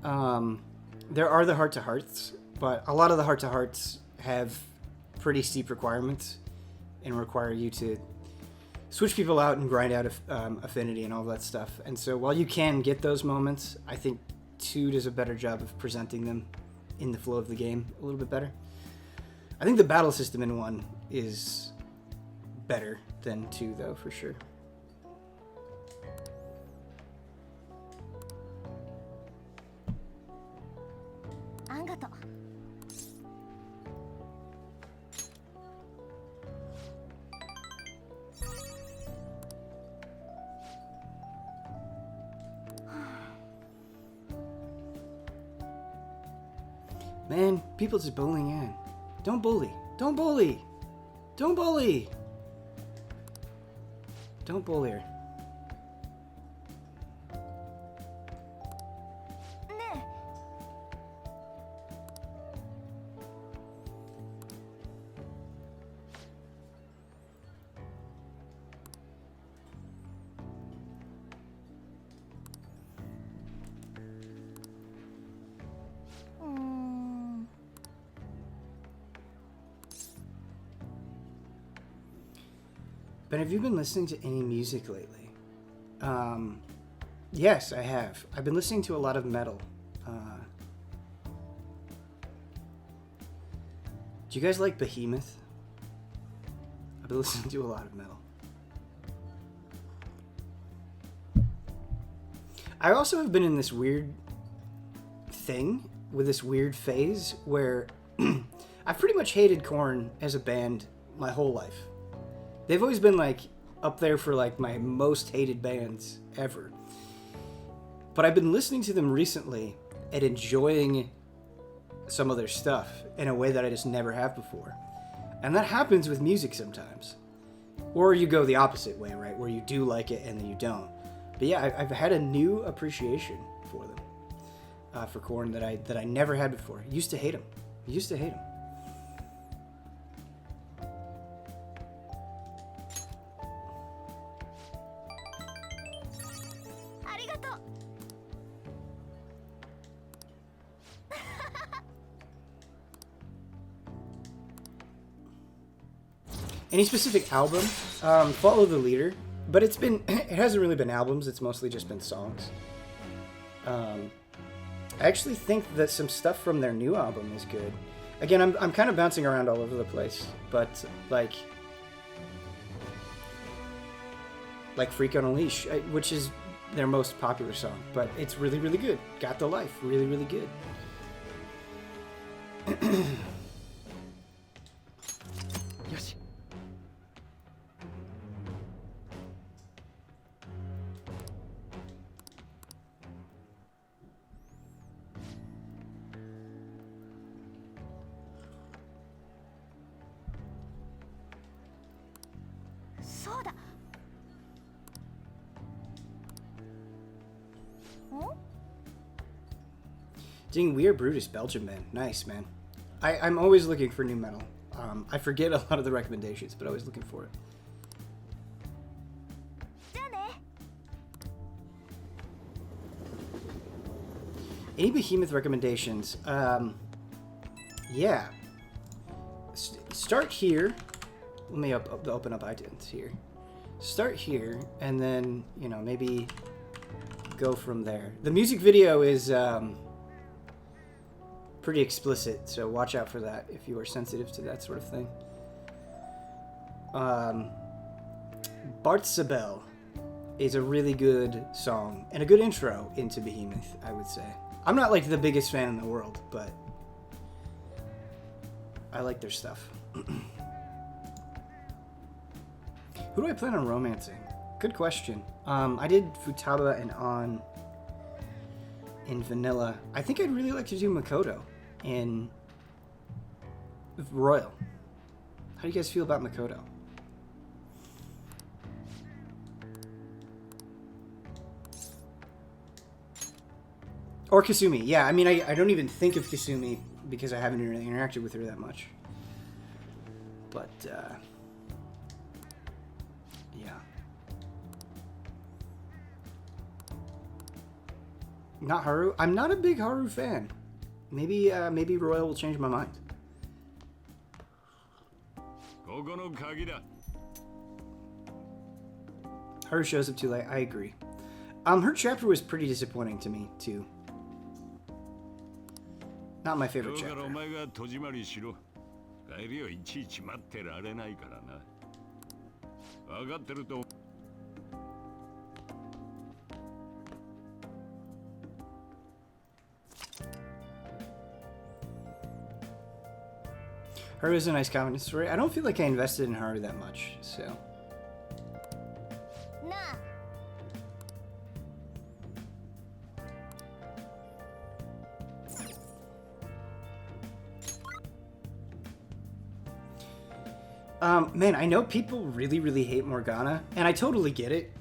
There are the heart-to-hearts, but a lot of the heart-to-hearts have pretty steep requirements and require you to switch people out and grind out affinity and all that stuff. And so while you can get those moments, I think 2 does a better job of presenting them in the flow of the game a little bit better. I think the battle system in 1 is better than 2, though, for sure. Man, people just bullying Anne. Don't bully. Don't bully. Don't bully. Don't bully her. But have you been listening to any music lately? Yes, I have. I've been listening to a lot of metal. Do you guys like Behemoth? I've been listening to a lot of metal. I also have been in this weird thing, with this weird phase, where I've pretty much hated Korn as a band my whole life. They've always been like up there for like my most hated bands ever. But I've been listening to them recently and enjoying some of their stuff in a way that I just never have before. And that happens with music sometimes. Or you go the opposite way, right? Where you do like it and then you don't. But yeah, I've had a new appreciation for them, for Korn that I never had before. I used to hate them. Any specific album? Follow the Leader, but it hasn't really been albums. It's mostly just been songs. I actually think that some stuff from their new album is good. Again, I'm kind of bouncing around all over the place, but like Freak on a Leash, which is their most popular song, but it's really, really good. Got the Life, really, really good. Yoshi.そうだ。Ding, We Are Brutus, Belgium, man. Nice, man. I'm always looking for new metal. I forget a lot of the recommendations, but always looking for it. じゃあね。 Any Behemoth recommendations? Yeah. Start here. Let me open up iTunes here. Start here, and then, you know, maybe go from there. The music video is pretty explicit, so watch out for that if you are sensitive to that sort of thing. Bartzabel is a really good song and a good intro into Behemoth, I would say. I'm not like the biggest fan in the world, but I like their stuff. Who do I plan on romancing? Good question. I did Futaba and On in vanilla. I think I'd really like to do Makoto in Royal. How do you guys feel about Makoto? Or Kasumi. Yeah, I mean, I don't even think of Kasumi because I haven't really interacted with her that much. But, yeah. Not Haru. I'm not a big Haru fan. Maybe Royal will change my mind. Haru shows up too late. I agree. Her chapter was pretty disappointing to me too. Not my favorite chapter. Haru is a nice comedy story. I don't feel like I invested in Haru that much, so. Nah. Man, I know people really, really hate Morgana, and I totally get it.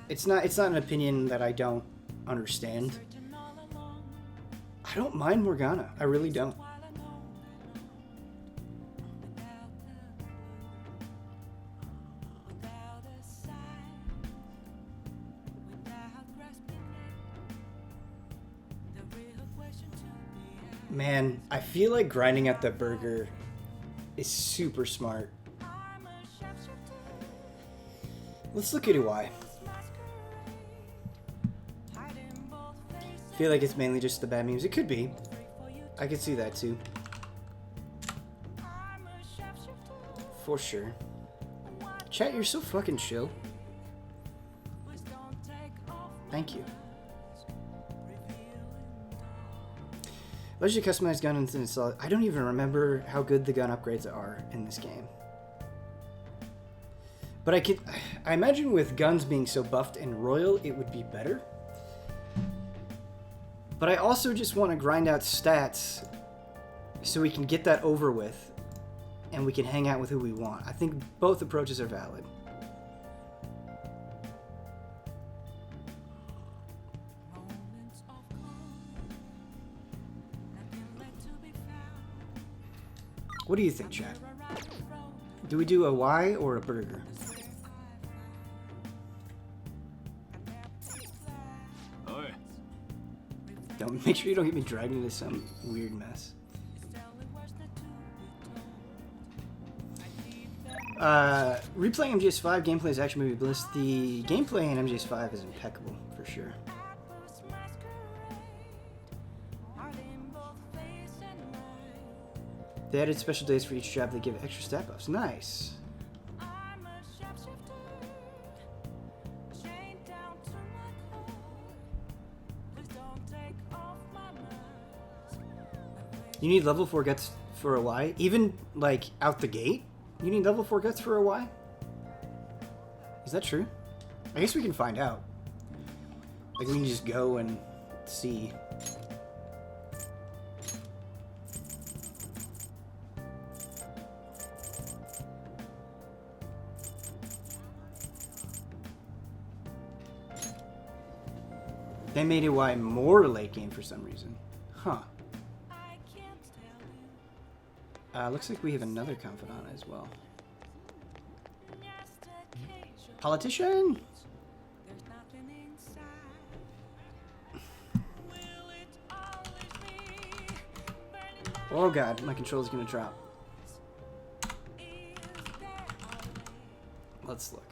It's not an opinion that I don't understand. I don't mind Morgana. I really don't. Man, I feel like grinding out the burger is super smart. Let's look at why. Feel like it's mainly just the bad memes. It could be. I could see that too. For sure. Chat, you're so fucking chill. Thank you. Legendary customized gun and install. I don't even remember how good the gun upgrades are in this game. But I imagine with guns being so buffed in Royal, it would be better. But I also just want to grind out stats so we can get that over with and we can hang out with who we want. I think both approaches are valid. What do you think, chat? Do we do a Y or a burger? Don't make sure you don't get me dragged into some weird mess. Replaying MGS5 gameplay is action movie bliss. The gameplay in MGS5 is impeccable for sure. They added special days for each job that give extra stat buffs. Nice. You need level 4 guts for a Y? Even, like, out the gate? You need level 4 guts for a Y? Is that true? I guess we can find out. Like, we can just go and see. They made a Y more late game for some reason. Huh. Looks like we have another confidant as well. Politician! Oh god, my controller's gonna drop. Let's look.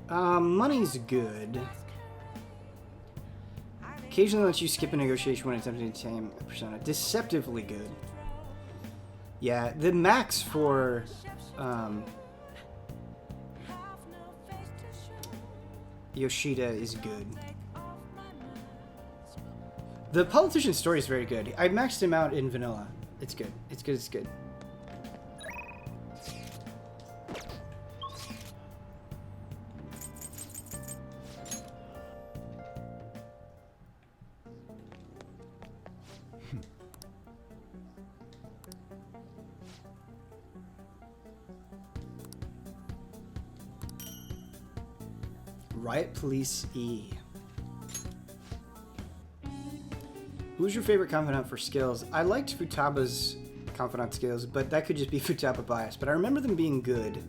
Money's good. Occasionally lets you skip a negotiation when attempting to tame a persona. Deceptively good. Yeah, the max for Yoshida is good. The politician story is very good. I maxed him out in vanilla. It's good. It's good. It's good. Riot Police E. Who's your favorite confidant for skills? I liked Futaba's confidant skills, but that could just be Futaba bias. But I remember them being good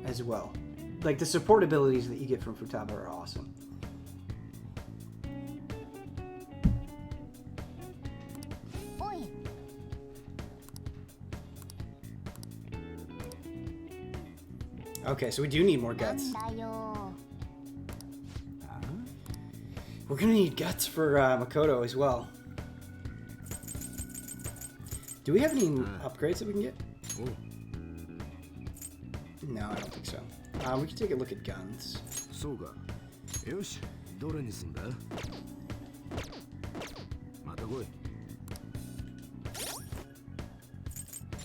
as well. Like, the support abilities that you get from Futaba are awesome. Okay, so we do need more guts. We're gonna need guts for Makoto as well. Do we have any upgrades that we can get? No, I don't think so. We can take a look at guns.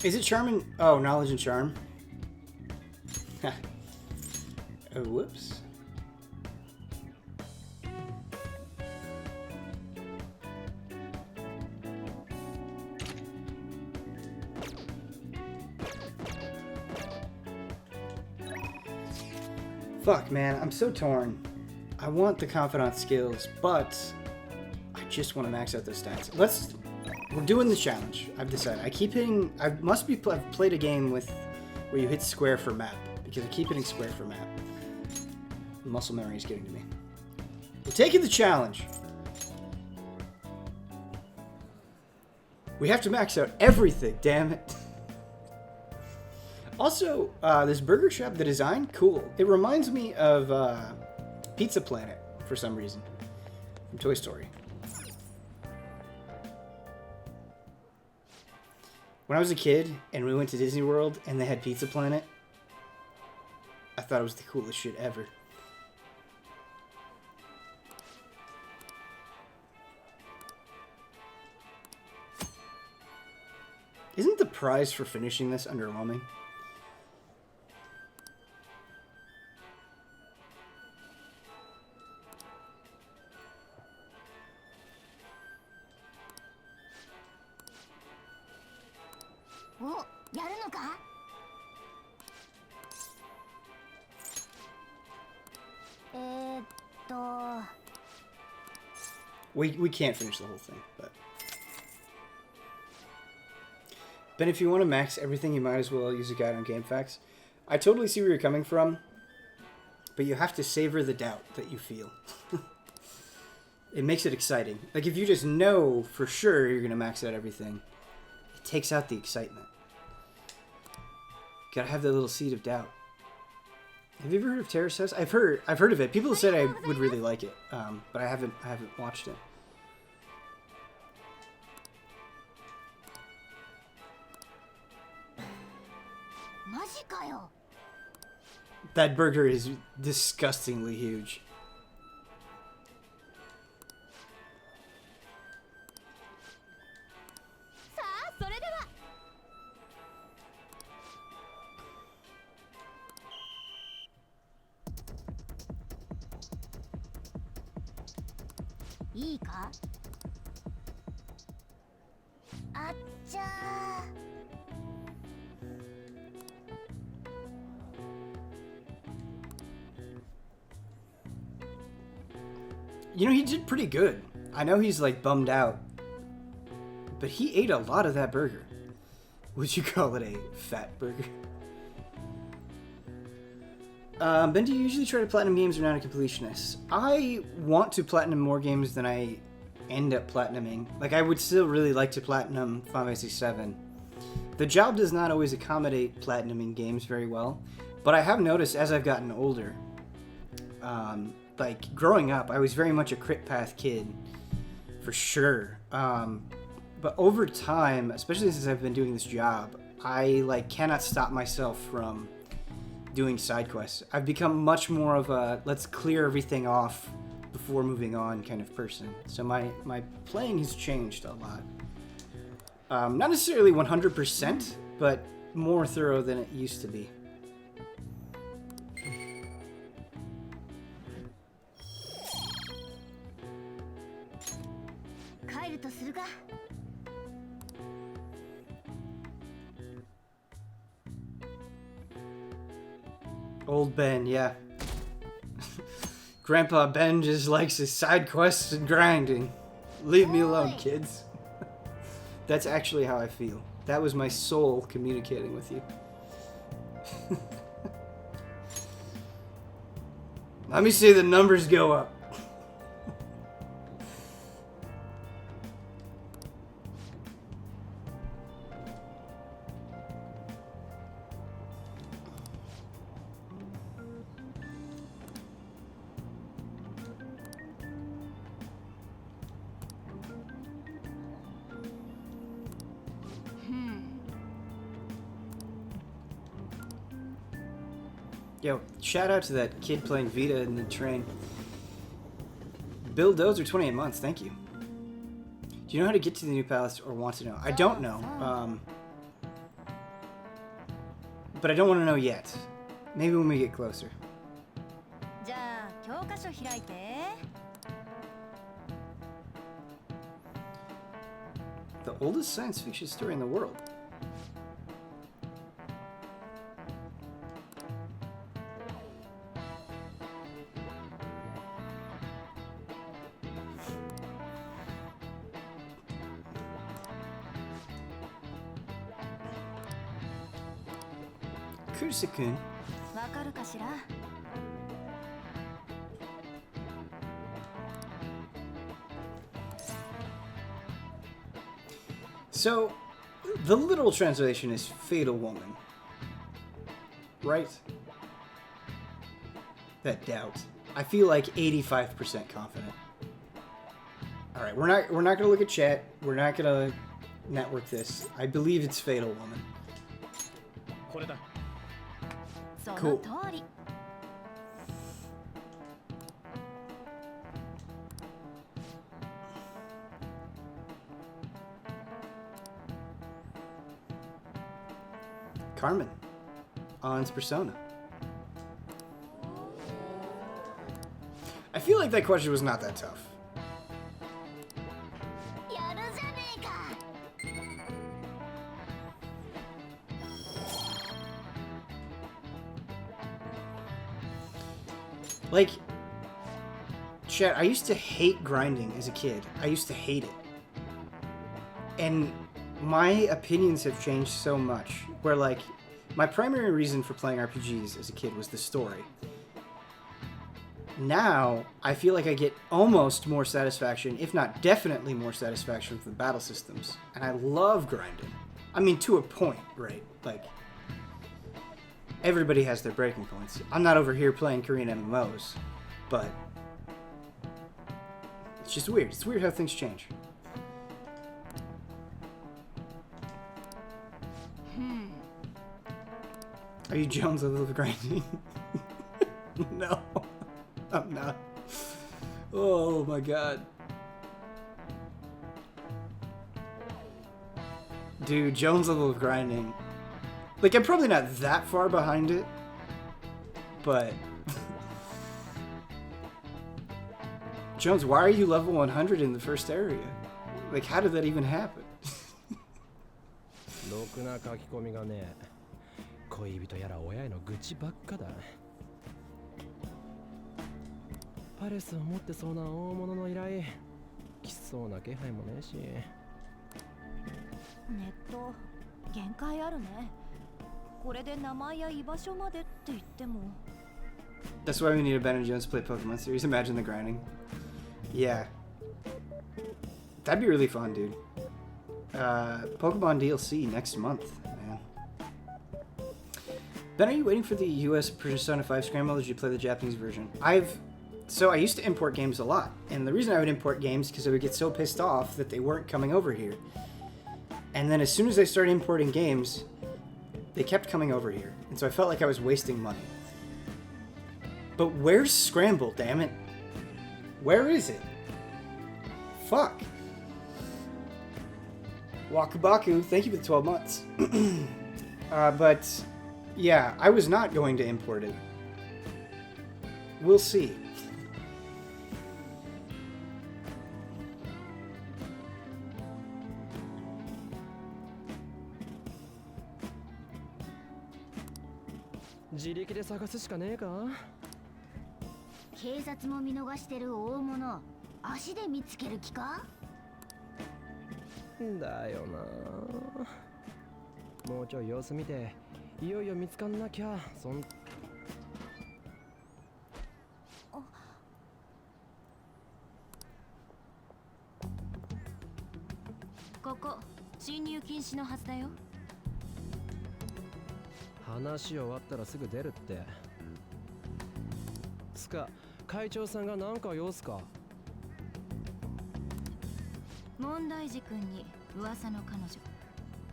Is it charm and... Oh, knowledge and charm. Oh, whoops. Fuck, man, I'm so torn. I want the confidant skills, but I just want to max out those stats. We're doing the challenge. I've decided. I keep hitting. I've played a game with where you hit square for map because I keep hitting square for map. Muscle memory is getting to me. We're taking the challenge. We have to max out everything. Damn it. Also, this burger shop, the design, cool. It reminds me of Pizza Planet for some reason from Toy Story. When I was a kid and we went to Disney World and they had Pizza Planet, I thought it was the coolest shit ever. Isn't the prize for finishing this underwhelming? We can't finish the whole thing, but if you want to max everything, you might as well use a guide on GameFAQs. I totally see where you're coming from, but you have to savor the doubt that you feel. It makes it exciting. Like, if you just know for sure you're going to max out everything, it takes out the excitement. Gotta have that little seed of doubt. Have you ever heard of Terrace House? I've heard of it. People said I would really like it, but I haven't watched it. That burger is disgustingly huge. You know, he did pretty good. I know he's like bummed out, but he ate a lot of that burger. Would you call it a fat burger? Ben, do you usually try to platinum games or not a completionist? I want to platinum more games than I end up platinuming. Like, I would still really like to platinum Final Fantasy VII. The job does not always accommodate platinuming games very well, but I have noticed as I've gotten older, like, growing up, I was very much a crit path kid, for sure. But over time, especially since I've been doing this job, I, like, cannot stop myself from doing side quests. I've become much more of a let's clear everything off before moving on kind of person. So my playing has changed a lot. Not necessarily 100%, but more thorough than it used to be. Old Ben, yeah. Grandpa Ben just likes his side quests and grinding. Leave me alone, kids. That's actually how I feel. That was my soul communicating with you. Let me see the numbers go up. Yo, shout out to that kid playing Vita in the train. Bill Dozer, 28 months, thank you. Do you know how to get to the new palace or want to know? I don't know. But I don't want to know yet. Maybe when we get closer. The oldest science fiction story in the world. Kurisa-kun. So, the literal translation is Fatal Woman. Right? That doubt. I feel like 85% confident. Alright, we're not gonna look at chat. We're not gonna network this. I believe it's Fatal Woman. Cool. Carmen. On's Persona. I feel like that question was not that tough. Like, chat, I used to hate grinding as a kid. I used to hate it. And my opinions have changed so much. Where, like, my primary reason for playing RPGs as a kid was the story. Now, I feel like I get almost more satisfaction, if not definitely more satisfaction from the battle systems. And I love grinding. I mean, to a point, right? Like, everybody has their breaking points. I'm not over here playing Korean MMOs, but it's just weird. It's weird how things change. Are you Jones level of grinding? No, I'm not. Oh my god. Dude, Jones level of grinding. Like, I'm probably not that far behind it, but... Jones, why are you level 100 in the first area? Like, how did that even happen? ろくな書き込みがねえ。恋人やら親への愚痴ばっかだ。パレスを持ってそうな大物の依頼、来そうな気配もねえし。ネット限界あるね。これで名前や居場所までって言っても。That's why we need a Ben and Jones play Pokemon series. Imagine the grinding. Yeah. That'd be really fun, dude. Pokemon DLC next month, man. Ben, are you waiting for the US Persona 5 Scramble, or did you play the Japanese version? So I used to import games a lot, and the reason I would import games because I would get so pissed off that they weren't coming over here. And then as soon as I started importing games, they kept coming over here, and so I felt like I was wasting money. But where's Scramble, damn it? Where is it? Fuck. Wakabaku, thank you for the 12 months. But, yeah, I was not going to import it. We'll see. "警察も見逃してる大物、足で見つける気か?" だよな。もうちょい様子見て、いよいよ見つかんなきゃ。ここ侵入禁止のはずだよ。話終わったらすぐ出るって。つか、会長さんがなんか用すか。問題児君に噂の彼女、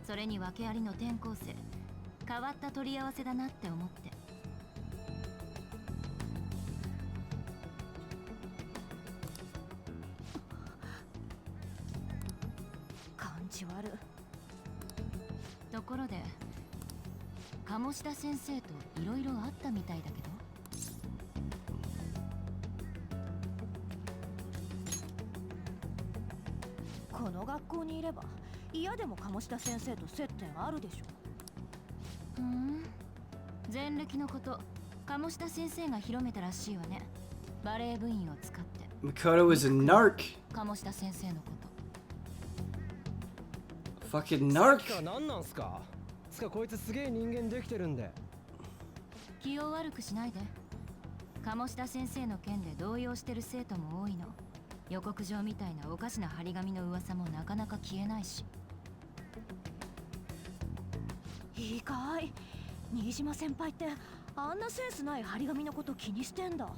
それに訳ありの転校生、変わった取り合わせだなって思って。感じ悪。ところで鴨志田先生といろいろあったみたいだけど。この学校にいれば嫌でも鴨志田先生と接点あるでしょ。前歴のこと鴨志田先生が広めたらしいわね。バレー部員を使って。Makoto is a narc. 鴨志田先生のこと。Fucking narc. 何なんすか。つかこいつすげえ人間できてるんで。気を悪くしないで。鴨志田先生の件で動揺してる生徒も多いの。予告状みたいなおかしな張り紙の噂もなかなか消えないし。いいかい、新島先輩ってあんなセンスない張り紙のこと気にしてんだ。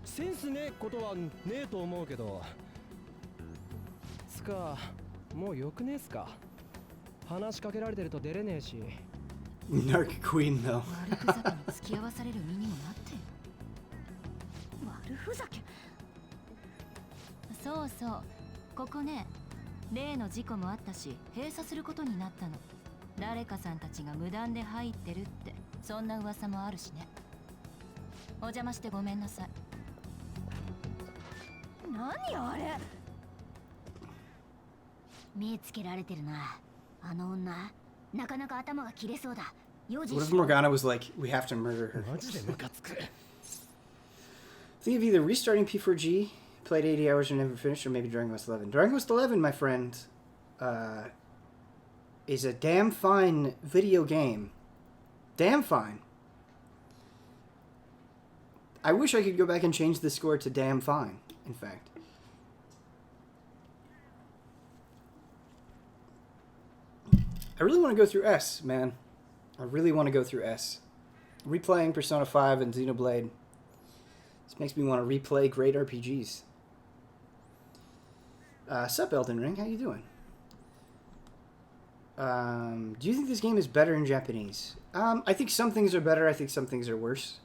センスねえことはねえと思うけど。つかもうよくねえっすか。話しかけられてると出れねえし。Narc Queen though. 悪ふざけに付き合わされる身にもなって。悪ふざけ。そうそう、ここね、例の事故もあったし閉鎖することになったの。誰かさんたちが無断で入ってるって、そんな噂もあるしね。お邪魔してごめんなさい。何あれ。目つけられてるな。あの女、なかなか頭が切れそうだ。用心 What し if ろ。 Morgana was like, we have to murder her? マジでムカつく。 Think of either restarting P4G, played 80 hours and never finished, or maybe Dragon Quest 11. Dragon Quest 11, my friend, is a damn fine video game. Damn fine. I wish I could go back and change the score to damn fine, in fact. I really want to go through S, man. I I really want to go through S. Replaying Persona 5 and Xenoblade. This makes me want to replay great RPGs. Sup, Elden Ring? How you doing? Do you think this game is better in Japanese? I think some things are better. I think some things are worse.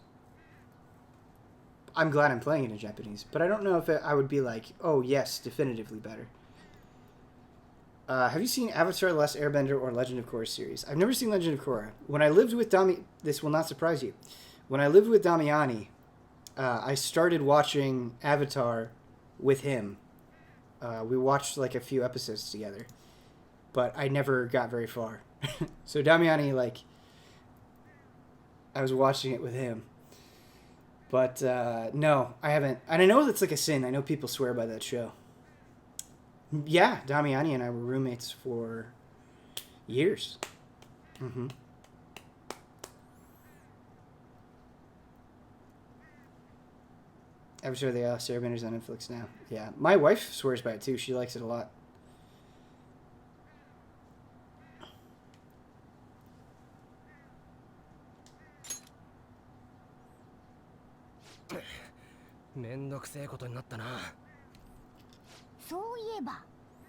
I'm glad I'm playing it in Japanese, but I don't know if I would be like, oh yes, definitively better. Have you seen Avatar: The Last Airbender or Legend of Korra series? I've never seen Legend of Korra. When I lived with this will not surprise you. When I lived with Damiani, I started watching Avatar with him. We watched like a few episodes together, but I never got very far. So Damiani, like, I was watching it with him. But no, I haven't. And I know that's like a sin. I know people swear by that show. Yeah, Damiani and I were roommates for years. Mm-hmm. Avatar: The Last Airbender's on Netflix now. Yeah, my wife swears by it too. She likes it a lot.そういえば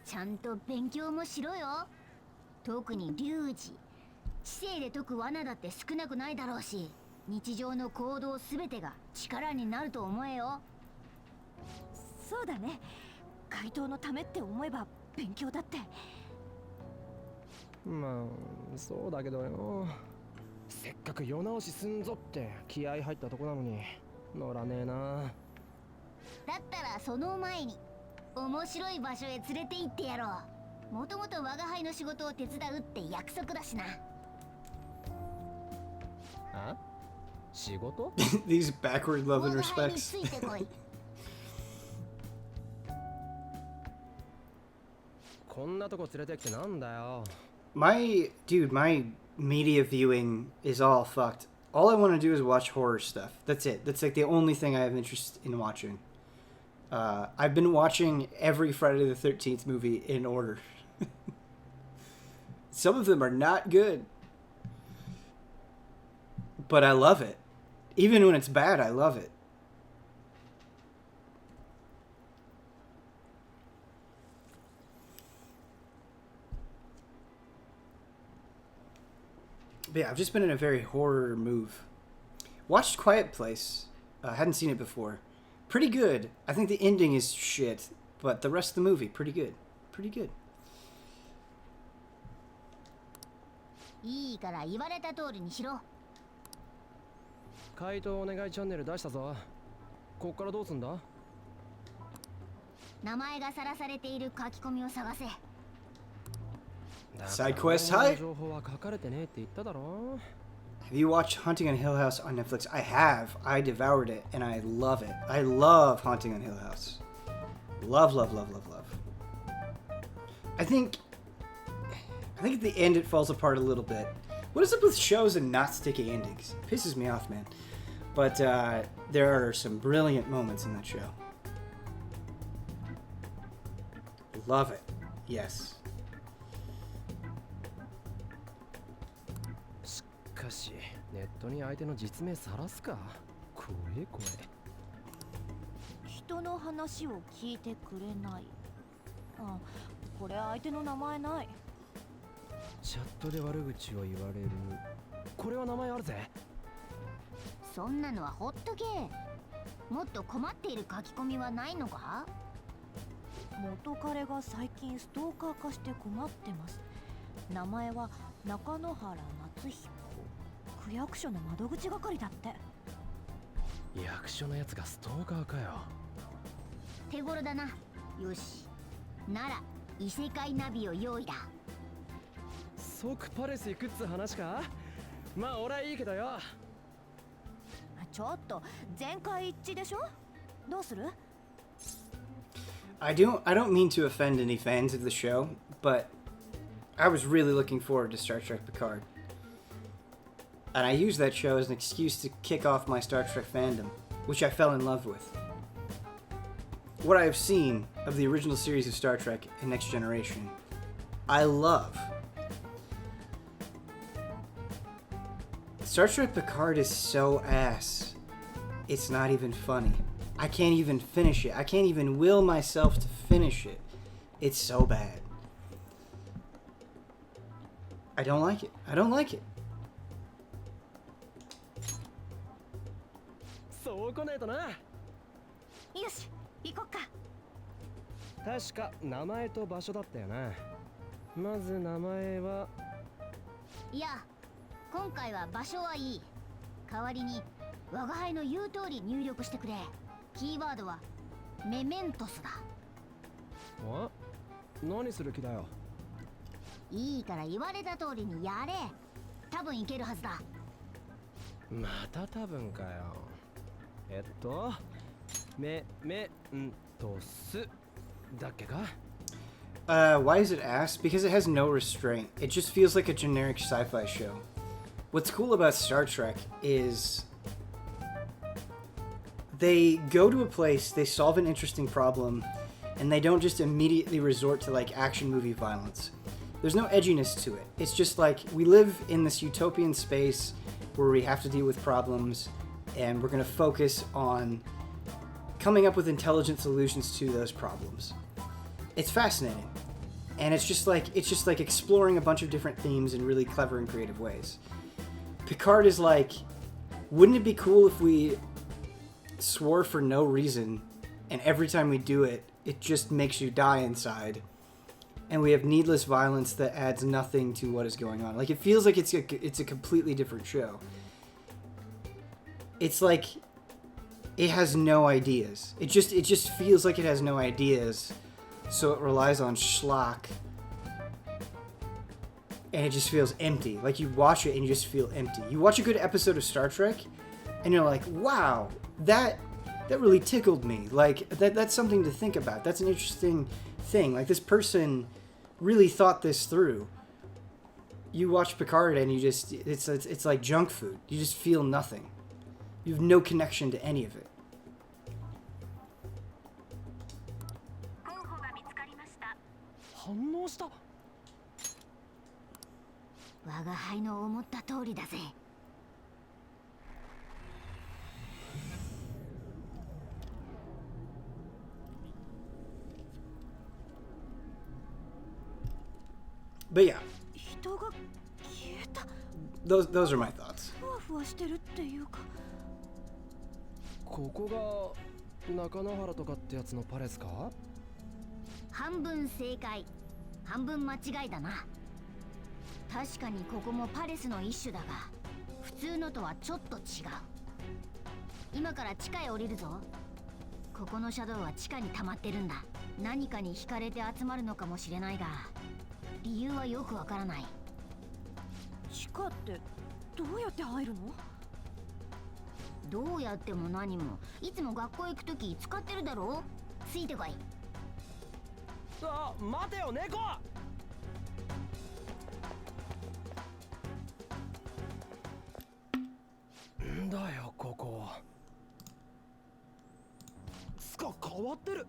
ちゃんと勉強もしろよ。特に龍二、知性で解く罠だって少なくないだろうし、日常の行動すべてが力になると思えよ。そうだね。怪盗のためって思えば勉強だって。まあそうだけどよ。せっかく世直しすんぞって気合入ったとこなのに乗らねえな。だったらその前に面白い場所へ連れて行ってやろう。もともと我が輩の仕事を手伝うって約束だしな。あ？仕事？ These backward love and 我が輩に respects. ついてこい。こんなとこ連れてきてなんだよ。My media viewing is all fucked. All I want to do is watch horror stuff. That's it. That's like the only thing I have interest in watching. I've been watching every Friday the 13th movie in order. Some of them are not good. But I love it. Even when it's bad, I love it. But yeah, I've just been in a very horror move. Watched Quiet Place. Hadn't seen it before. Pretty good. I think the ending is shit, but the rest of the movie, pretty good. Pretty good. いいから言われた通りにしろ。怪盗お願いチャンネル出したぞ。こっからどうすんだ？名前がさらされている書き込みを探せ。Side quest, hi. 情報は書かれてねえって言っただろ。Have you watched Haunting on Hill House on Netflix? I have. I devoured it, and I love it. I love Haunting on Hill House. Love, love, love, love, love. I think at the end it falls apart a little bit. What is up with shows and not sticky endings? It pisses me off, man. But there are some brilliant moments in that show. Love it. Yes. しかしネットに相手の実名さらすか。怖え怖え。人の話を聞いてくれない。あ、これ相手の名前ない。チャットで悪口を言われる。これは名前あるぜ。そんなのはほっとけ。もっと困っている書き込みはないのか？元彼が最近ストーカー化して困ってます。名前は中野原夏彦。区役所の窓口係だって。役所のやつがストーカーかよ。手頃だな。よし。なら異世界ナビを用意だ。即パレス行くっつ話か？まあ俺はいいけどよ。ちょっと全会一致でしょ？どうする？ I don't mean to offend any fans of the show, but I was really looking forward to Star Trek Picard. And I used that show as an excuse to kick off my Star Trek fandom, which I fell in love with. What I have seen of the original series of Star Trek and Next Generation, I love. Star Trek Picard is so ass. It's not even funny. I can't even finish it. I can't even will myself to finish it. It's so bad. I don't like it. I don't like it. そうこねえとな。よし行こっか。確か名前と場所だったよな。まず名前は。いや今回は場所はいい。代わりに我が輩の言う通り入力してくれ。キーワードはメメントスだ。あ？何する気だよ。いいから言われた通りにやれ。多分いけるはずだ。また多分かよ。メントスだっけか？ Why is it ass? Because it has no restraint. It just feels like a generic sci-fi show. What's cool about Star Trek is they go to a place, they solve an interesting problem, and they don't just immediately resort to like action movie violence. There's no edginess to it. It's just like we live in this utopian space where we have to deal with problems, and we're going to focus on coming up with intelligent solutions to those problems. It's fascinating. And it's just like exploring a bunch of different themes in really clever and creative ways. Picard is like, wouldn't it be cool if we swore for no reason, and every time we do it, it just makes you die inside, and we have needless violence that adds nothing to what is going on. Like, it feels like it's a completely different show. It's like it has no ideas. It just feels like it has no ideas, so it relies on schlock, and it just feels empty. Like, you watch it and you just feel empty. You watch a good episode of Star Trek, and you're like, wow, that really tickled me. Like, that's something to think about. That's an interesting thing. Like, this person really thought this through. You watch Picard and you just, it's like junk food. You just feel nothing. You have no connection to any of it. 反応した。我が輩の思った通りだぜ。But yeah, 人が消えた。 those are my thoughts. ふわふわしてるっていうか。ここが中野原とかってやつのパレスか？半分正解、半分間違いだな。確かにここもパレスの一種だが、普通のとはちょっと違う。今から地下へ降りるぞ。ここのシャドウは地下に溜まってるんだ。何かに惹かれて集まるのかもしれないが、理由はよくわからない。地下ってどうやって入るの？どうやっても何も、いつも学校行くとき使ってるだろう。ついてこい。あ、待てよ猫。んだよここ。つか変わってる。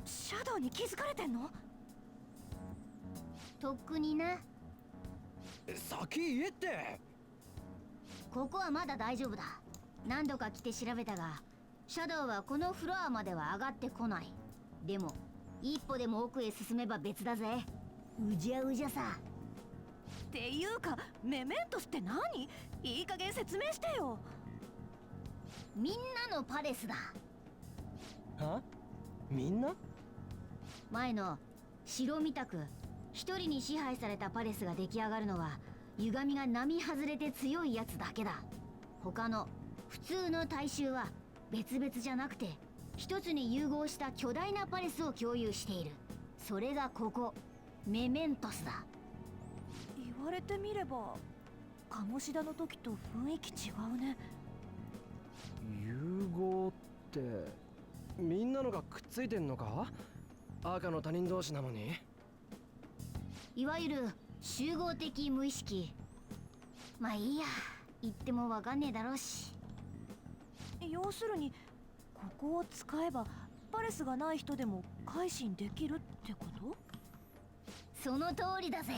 シャドウに気づかれてんの？とっくにな。先言えって。ここはまだ大丈夫だ。何度か来て調べたが、シャドウはこのフロアまでは上がってこない。でも一歩でも奥へ進めば別だぜ。うじゃうじゃさ。っていうか、メメントスって何？いい加減説明してよ。みんなのパレスだ。は？みんな？前の城みたく一人に支配されたパレスが出来上がるのは、歪みが並外れて強いやつだけだ。他の普通の大衆は別々じゃなくて一つに融合した巨大なパレスを共有している。それがここメメントスだ。言われてみれば鴨志田の時と雰囲気違うね。融合ってみんなのがくっついてんのか？赤の他人同士なのに。いわゆる集合的無意識。まあいいや、言ってもわかんねえだろうし。要するにここを使えばパレスがない人でも改心できるってこと？その通りだぜ。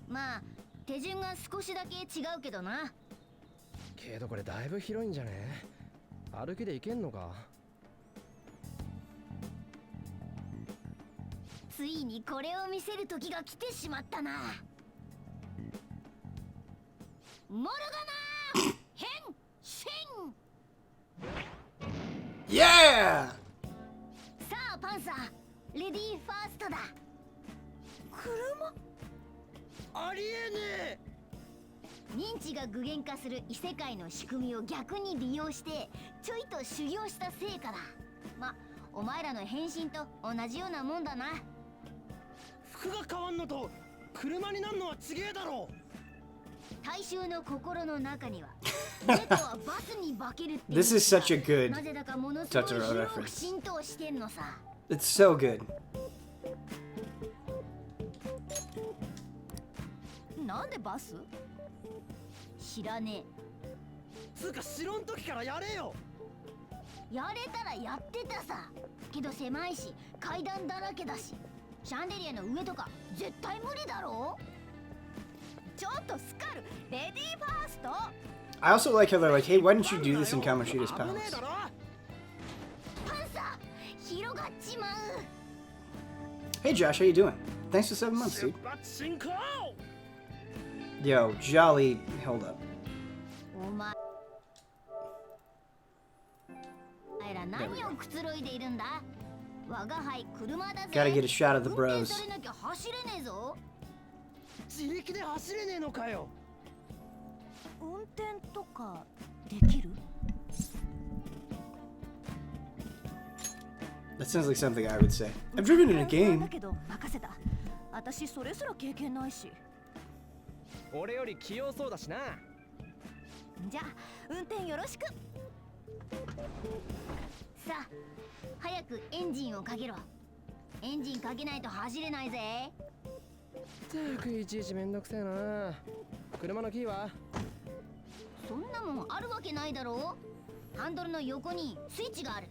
まあ手順が少しだけ違うけどな。けどこれだいぶ広いんじゃね？歩きで行けんのか？ついにこれを見せる時が来てしまったな。モルガナ変身。 Yeah! さあパンサー、レディーファーストだ。ありえねえ。認知が具現化する異世界の仕組みを逆に利用してちょいと修行した成果だ。ま、お前らの変身と同じようなもんだな。服が変わんのと車になるのは違えだろ。大衆の心の中にはネトはバスに化けるっていう This is such a good なぜだかものすごい Totoro 広く reference. 浸透してんのさ。 It's so good. なんでバス？知らねつうか城ん時からやれよ。え。やれたらやってたさ。けど狭いし階段だらけだし、シャンデリアの上とか絶対無理だろ。ちょっとスカル、レディーファースト。 I also like how they're like, hey, why didn't you do this in Kamoshida's 危ねえ palace? パだろ。ンサー広がっちまう。 Hey Josh, how you doing? Thanks for 7 months, dude. 出発進行。 Yo, jolly held up. お前ら何をくつろいでいるんだ。我が輩車だぜ。 Gotta get a shot of the 運転 bros. されなきゃ走れねえぞ。自力で走れねえのかよ。運転とかできる？ That sounds like something I would say. I've driven in a だ game. けど任せた。私それすら経験ないし。俺より器用そうだしな。じゃあ運転よろしく。さあ、早くエンジンをかけろ。エンジンかけないと走れないぜ。ったくいちいちめんどくせえな。車のキーは？そんなもんあるわけないだろう。ハンドルの横にスイッチがある。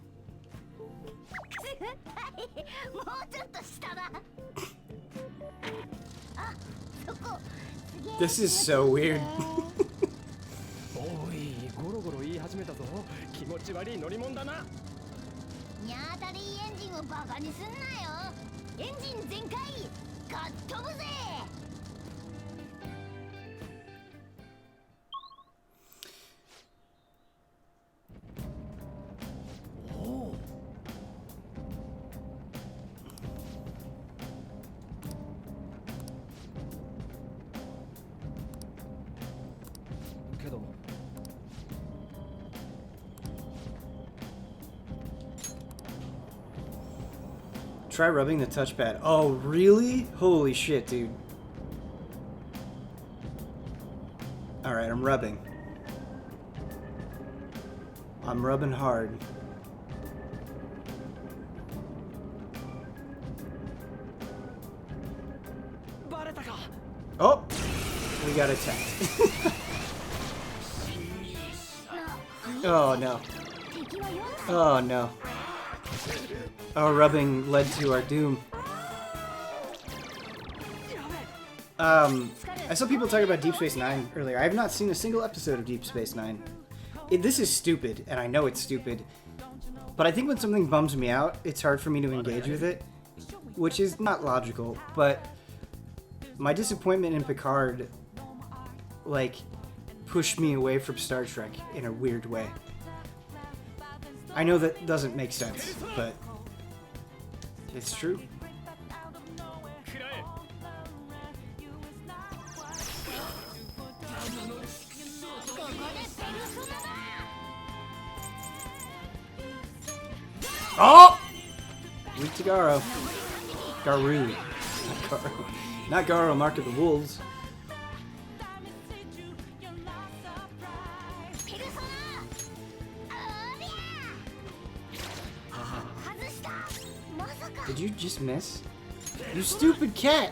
もうちょっと下だ。あ、そこ。すげえ This is so weird. おい、ゴロゴロ言い始めたぞ。気持ち悪い乗り物だな。にゃーたりエンジンをバカにすんなよ。エンジン全開、ガッ飛ぶぜ。けど Try rubbing the touchpad. Oh, really? Holy shit, dude. Alright, I'm rubbing. I'm rubbing hard. Oh! We got attacked. Oh no. Oh no. Our rubbing led to our doom. I saw people talk about Deep Space Nine earlier. I have not seen a single episode of Deep Space Nine. This is stupid, and I know it's stupid. But I think when something bums me out, it's hard for me to engage with it. Which is not logical, but my disappointment in Picard, like, pushed me away from Star Trek in a weird way. I know that doesn't make sense, but it's true. Oh! Weak to Garo. Garu. Not Garo. Not Garo, Mark of the Wolves. Did you just miss? You stupid cat!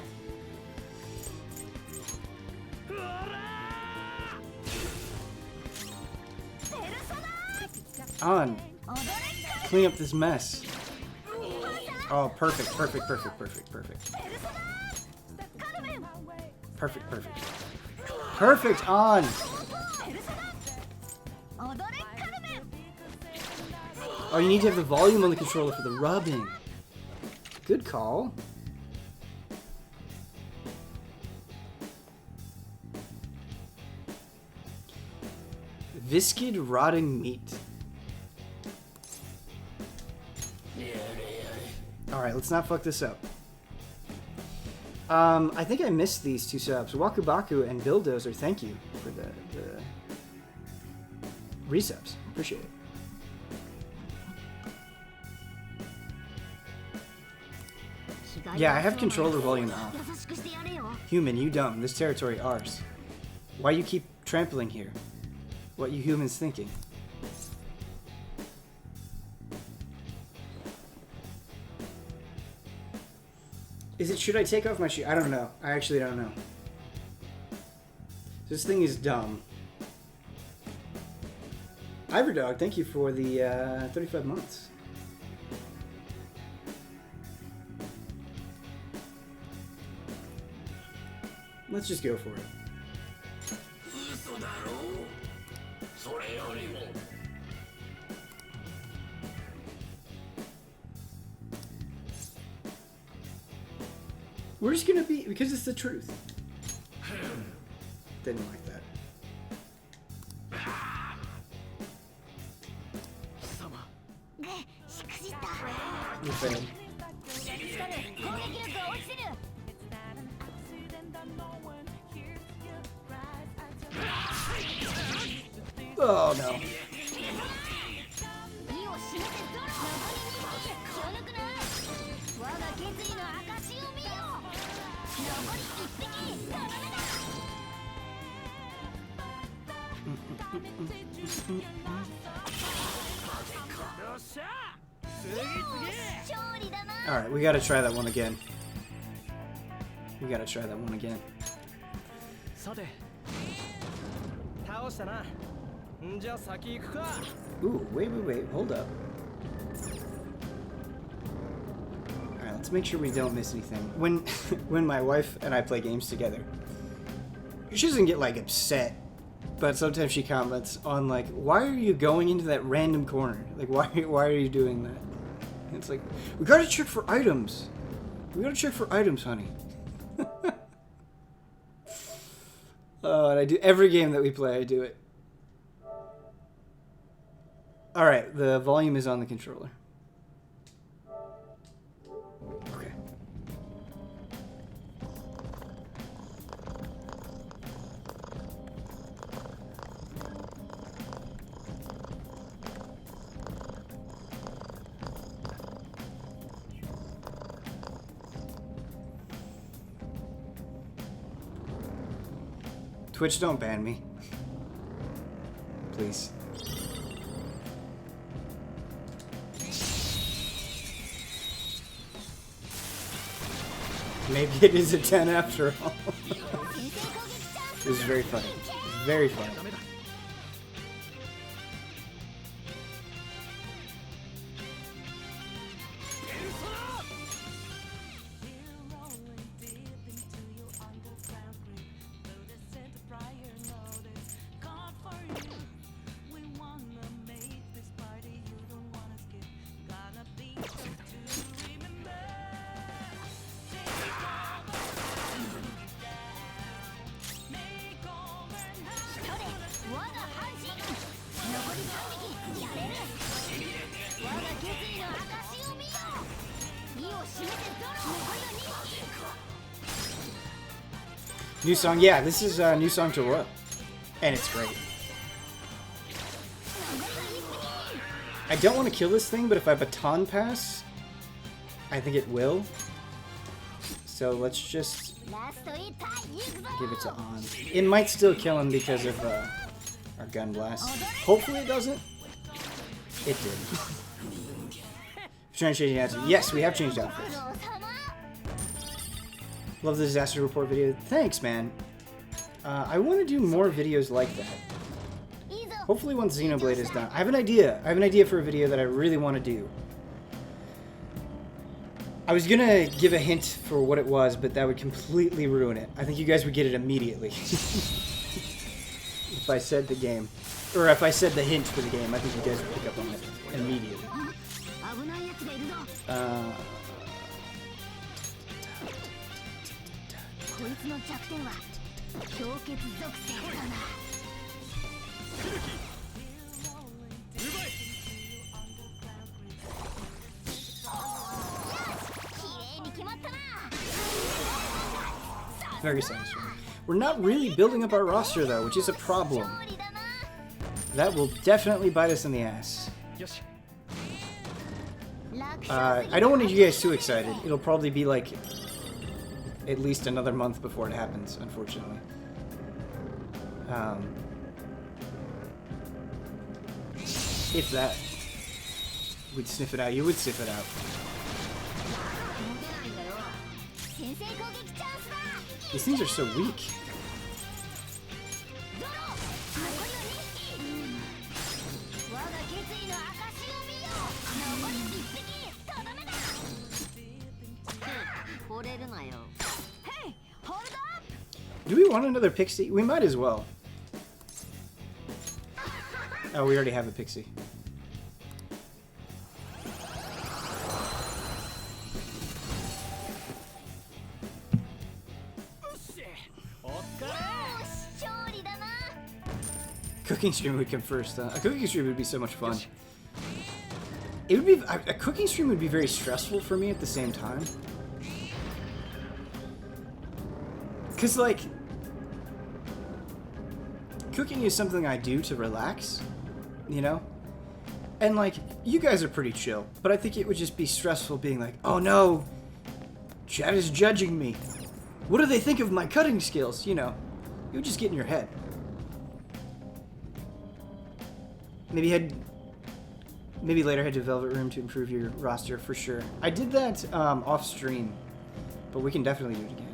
On. Clean up this mess. Oh, perfect, perfect, perfect, perfect, perfect. Perfect, perfect. Perfect, on! Oh, you need to have the volume on the controller for the rubbing. Good call. Viscid rotting meat. Alright, let's not fuck this up. I think I missed these 2 subs. Wakubaku and Bulldozer, thank you for the resubs. Appreciate it. Yeah, I have controller volume off. Human, you dumb. This territory ours. Why you keep trampling here? What you humans thinking? Is it, should I take off my shoe? I don't know. I actually don't know. This thing is dumb. Iverdog, thank you for the 35 months. Let's just go for it. We're just gonna be, because it's the truth. Didn't like that. You failed. Oh no. Alright, we gotta try that one again. We gotta try that one again. Ooh, wait, hold up. Alright, let's make sure we don't miss anything. When my wife and I play games together, she doesn't get like upset, but sometimes she comments on like, why are you going into that random corner? Like, why are you doing that? And it's like, we gotta check for items. We gotta check for items, honey. Oh, and I do every game that we play, I do it. Alright, the volume is on the controller. Okay. Twitch, don't ban me. Please. Maybe it is a 10 after all. This is very funny. Very funny. New song, yeah, this is a new song to Royal. And it's great. I don't want to kill this thing, but if I baton pass, I think it will. So let's just give it to On. It might still kill him because of our gun blast. Hopefully it doesn't. It did. Trying to change the answer. Yes, we have changed outfits. Love the disaster report video. Thanks, man. I want to do more videos like that. Hopefully once Xenoblade is done. I have an idea. I have an idea for a video that I really want to do. I was gonna give a hint for what it was, but that would completely ruin it. I think you guys would get it immediately. If I said the game. Or if I said the hint for the game, I think you guys would pick up on it immediately. こいつの弱点は氷結属性だな。Very satisfying. We're not really building up our roster though, which is a problem. That will definitely bite us in the ass. I don't want to get you guys too excited. It'll probably be like at least another month before it happens, unfortunately. If that. We'd sniff it out. You would sniff it out. These things are so weak. Do we want another pixie? We might as well. Oh, we already have a pixie. Cooking stream would come first. A cooking stream would be so much fun. It would be a cooking stream would be very stressful for me at the same time. Cause like cooking is something I do to relax, you know? And like you guys are pretty chill, but I think it would just be stressful being like, oh no, chat is judging me. What do they think of my cutting skills? You know, it would just get in your head. Maybe later head to Velvet Room to improve your roster for sure. I did that off stream, but we can definitely do it again.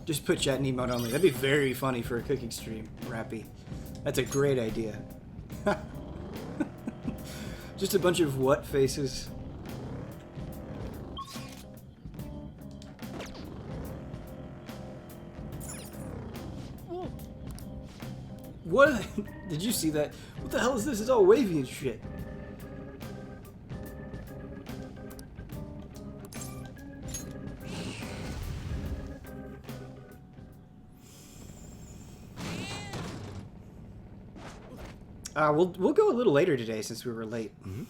Just put chat in emote only. That'd be very funny for a cooking stream, Rappy. That's a great idea. Just a bunch of what faces. What? Did you see that? What the hell is this? It's all wavy and shit. We'll go a little later today since we were late. Mm-hmm.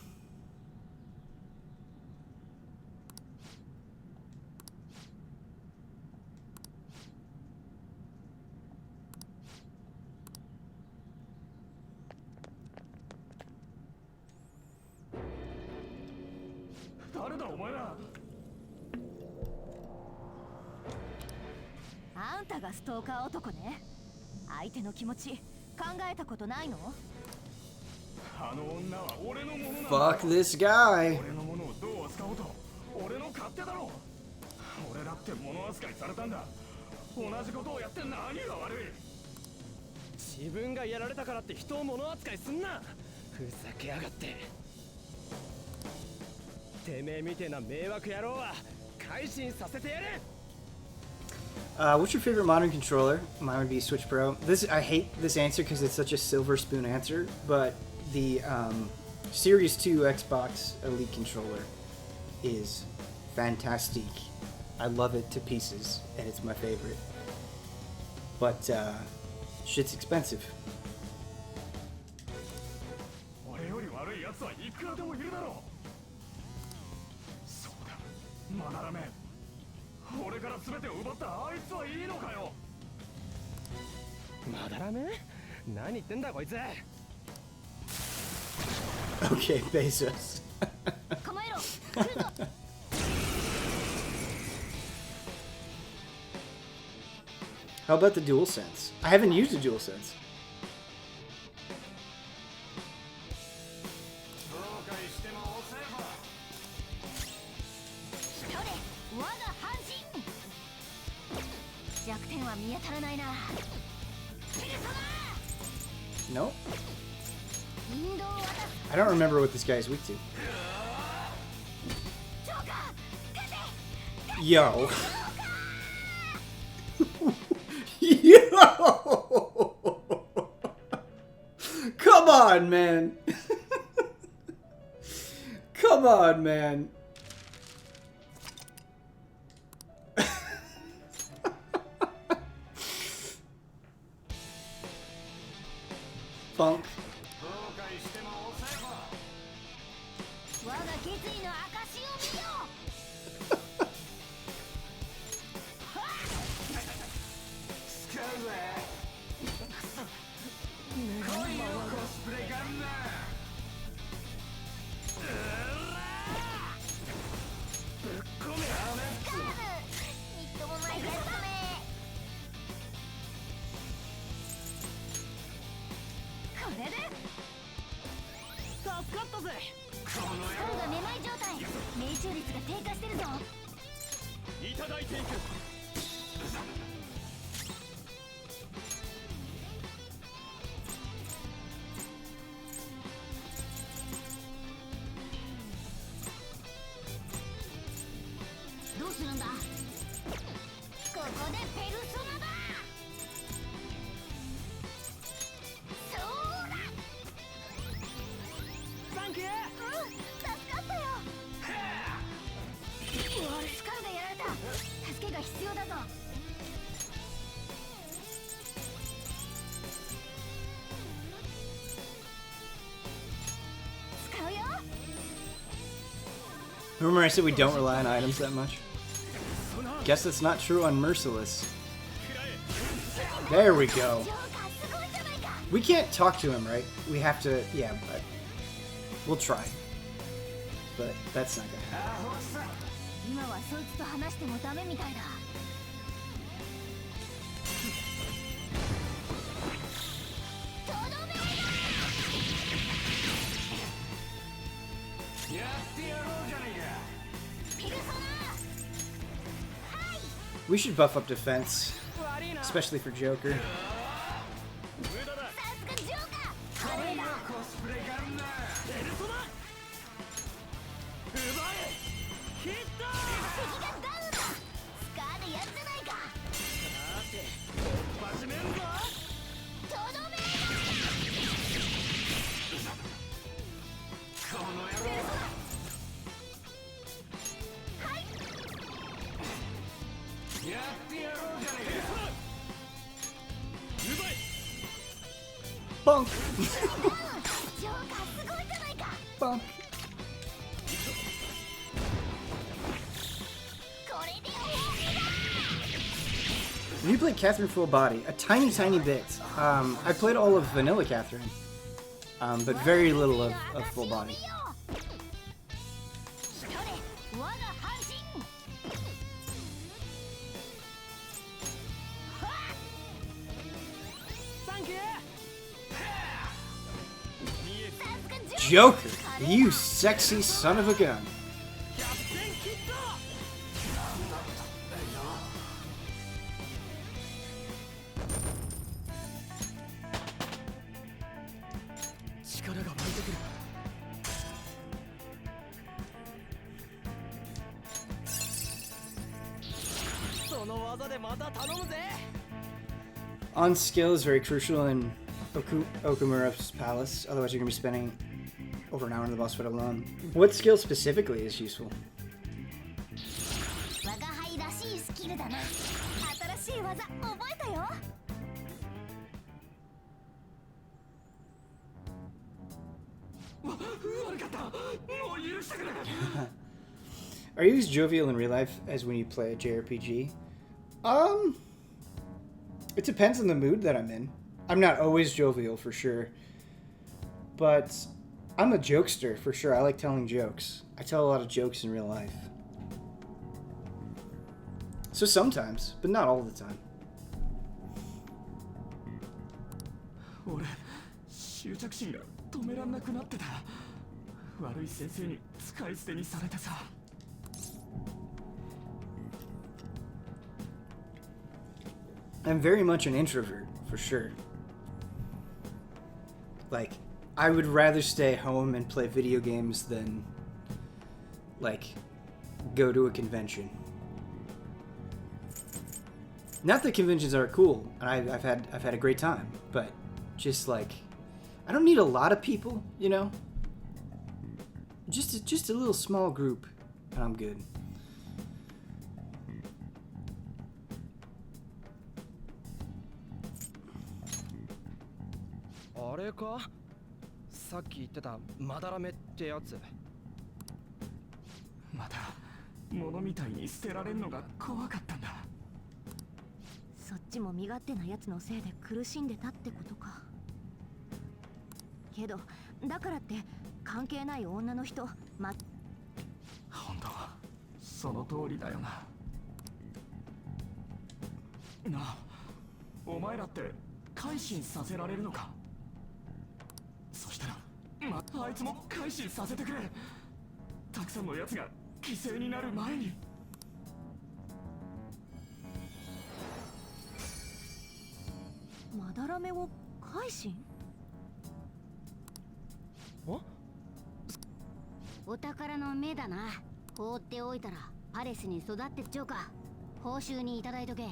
Fuck this guy. What's your favorite modern controller? Mine would be Switch Pro. I hate this answer because it's such a silver spoon answer, but the Series 2 Xbox Elite controller is fantastic. I love it to pieces, and it's my favorite. But shit's expensive. Okay, Bezos. How about the DualSense? I haven't used a DualSense. Nope. I don't remember what this guy is weak to. Yo. Come on, man. Come on, man. Funk. 我が決意の証を見よ。みっともないやつだね。これで助かったぜ。スカルがめまい状態。命中率が低下してるぞ。いただいていく。どうするんだ。ここでペルソナだ。そうだ。サンキュー。助かったよ。スカルがやられた。助けが必要だぞ。使うよ。 Remember I said we don't rely on items that much? Guess that's not true on Merciless. There we go. We can't talk to him, right? We have to, yeah, but we'll try. But that's not gonna happen. 今はそいつと話してもダメみたいだ。とどめだ。やってやろうじゃねえか。ペルソナ。 We should buff up defense, especially for Joker. さすがジョーカー。華麗だ。コスプレガンナー。ペルソナ。奪え。ヒット。敵がダウンだ。スカーでやるじゃないか。さて、始めるぞ。とどめだ。この野郎。やってやろうじゃねえか。 Bunk! ジョーカーすごいじゃないか。 Bunk! これで終わ You played Catherine full body, a tiny bit. I played all of Vanilla Catherine, but very little of full body. りよ。一人我が半身。サンキュー。 Joker, you sexy son of a gun. キャプテンキッド。力が湧いてくる。その技でまた頼むぜ。 On skill is very crucial in Okumura's palace, otherwise you're going to be spending over an hour in the boss fight alone. What skill specifically is useful? 我が輩らしいスキルだな。新しい技覚えたよ。 Are you as jovial in real life as when you play a JRPG? It depends on the mood that I'm in. I'm not always jovial for sure, but I'm a jokester for sure. I like telling jokes. I tell a lot of jokes in real life. So sometimes, but not all the time. 俺、執着心が止めらんなくなってた。悪い先生に使い捨てにされてさ。 I'm very much an introvert, for sure. Like, I would rather stay home and play video games than, like, go to a convention. Not that conventions aren't cool, and I've had a great time, but just like, I don't need a lot of people, you know. Just a little small group, and I'm good.あれか？さっき言ってたまだらめってやつ。また物みたいに捨てられるのが怖かったんだ。そっちも身勝手なやつのせいで苦しんでたってことか。けどだからって関係ない女の人本当その通りだよな。なあ、お前らって改心させられるのか。そしたらあいつも改心させてくれ。たくさんのやつが犠牲になる前に。まだらめを改心？お宝の目だな。放っておいたらパレスに育ってっちゃうか。報酬にいただいとけ。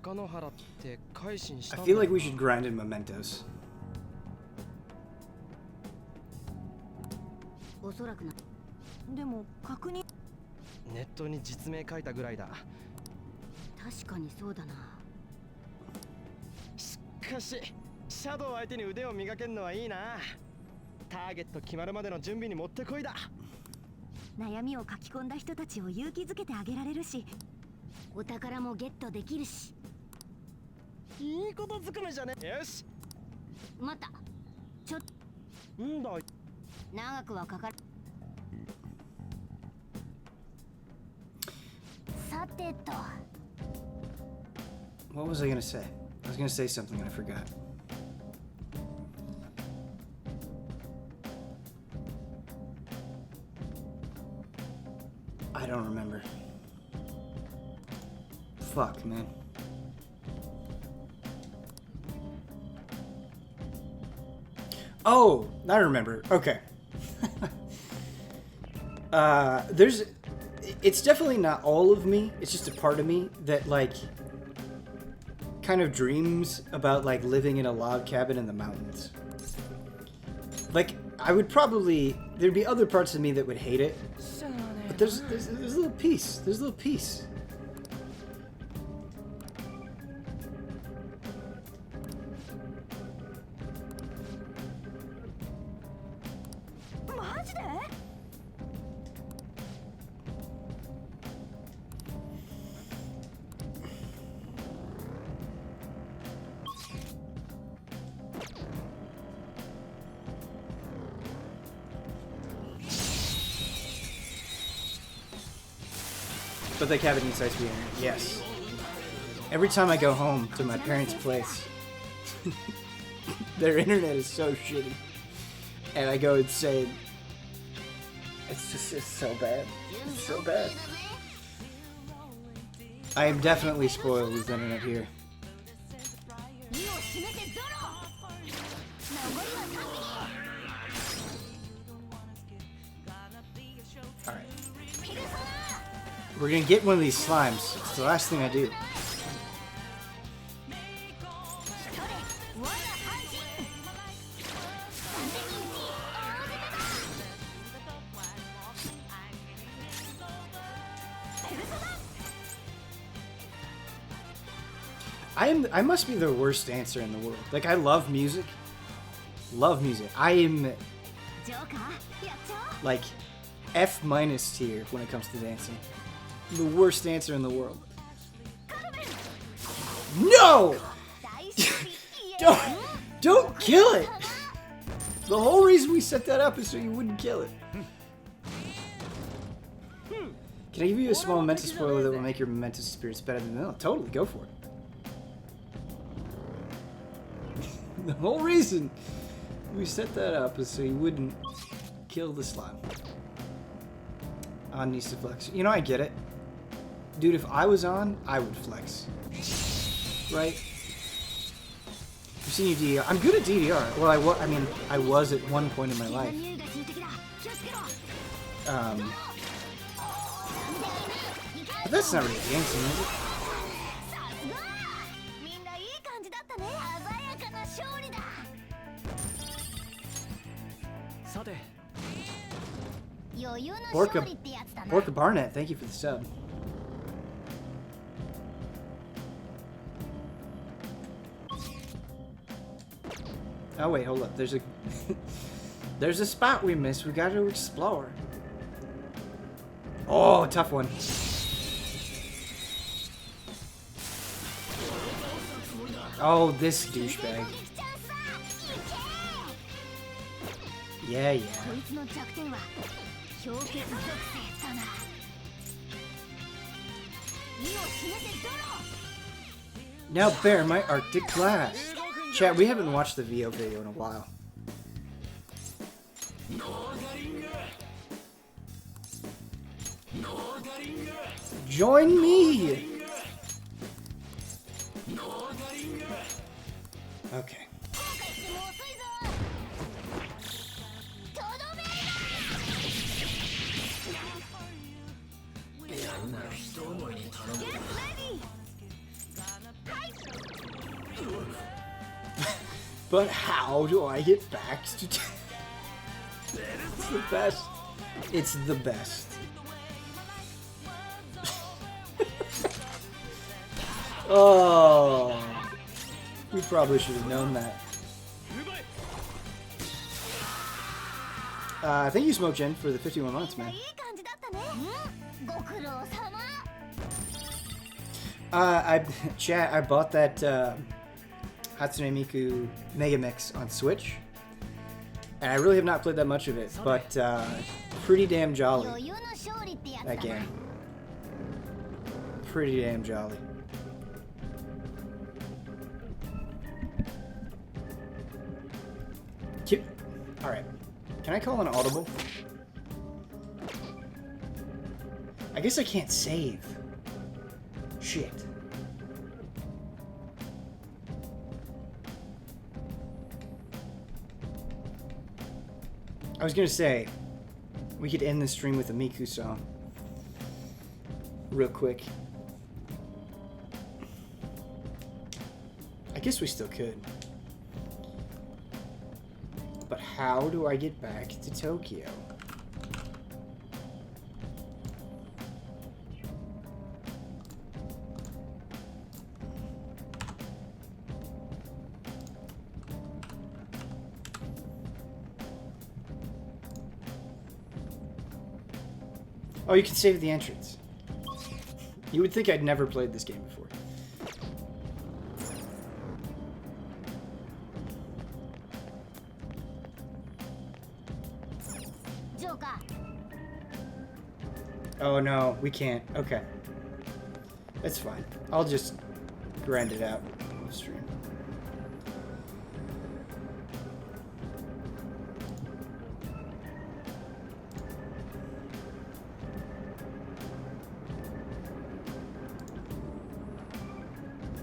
中野原って改心したん I だよ feel な。 like we should grind in Mementos. おそらくな。でも確認。ネットに実名書いたぐらいだ。確かにそうだな。しかしシャドウ相手に腕を磨けるのはいいな。ターゲット決まるまでの準備にもってこいだ。悩みを書き込んだ人たちを勇気づけてあげられるし、お宝もゲットできるし。いいことずくめじゃね。よし。待った。ちょっと。んだ。長くはかかる。さてと。What was I gonna say? I was gonna say something and I forgot. I don't remember. Fuck, man. Oh, I remember. Okay. It's definitely not all of me. It's just a part of me that, like, kind of dreams about, like, living in a log cabin in the mountains. Like, I would probably... There'd be other parts of me that would hate it. But there's a little piece. There's a little piece. But the cabin needs ice internet. Yes. Every time I go home to my parents' place, their internet is so shitty, and I go insane. It's so bad. It's so bad. I am definitely spoiled with internet here. Alright. We're gonna get one of these slimes. It's the last thing I do. I must be the worst dancer in the world. Like, I love music. Love music. I am like F- tier when it comes to dancing. The worst dancer in the world. No! Don't kill it! The whole reason we set that up is so you wouldn't kill it. Can I give you a small Mementos spoiler that will make your Mementos experience better than no? Totally, go for it. The whole reason we set that up is so you wouldn't kill the slime. On Nista Flex. You know, I get it. dude, if I was on, I would flex. Right? You've seen your DDR. I'm good at DDR. Well, I mean, I was at one point in my life. But that's not really dancing, is it? みんないい感じだったね。鮮やかな勝利だ。さて、余裕の Orca, 勝利ってやつだな。 Orca Barnett, thank you for the sub. Oh wait, hold up. There's a there's a spot we missed. We got to explore. Oh, tough one. Oh, this douchebag. Yeah, yeah. こいつの弱点は氷結属性だな。意を示せドロー。 Now bear my Arctic blast. Chat, we haven't watched the VO video in a while. Join me! Okay. But how do I get back to... It's the best. It's the best. Oh, we probably should have known that. Thank you, Smoke Gen, for the 51 months, man. Chat, I bought that Hatsune Miku Mega Mix on Switch, and I really have not played that much of it, but pretty damn jolly. That game. Pretty damn jolly. Alright. Can I call an audible? I guess I can't save. Shit. I was gonna say, we could end the stream with a Miku song. Real quick. I guess we still could. But how do I get back to Tokyo? Oh, you can save the entrance. You would think I'd never played this game before. Oh no, we can't. Okay. That's fine. I'll just grind it out on the stream.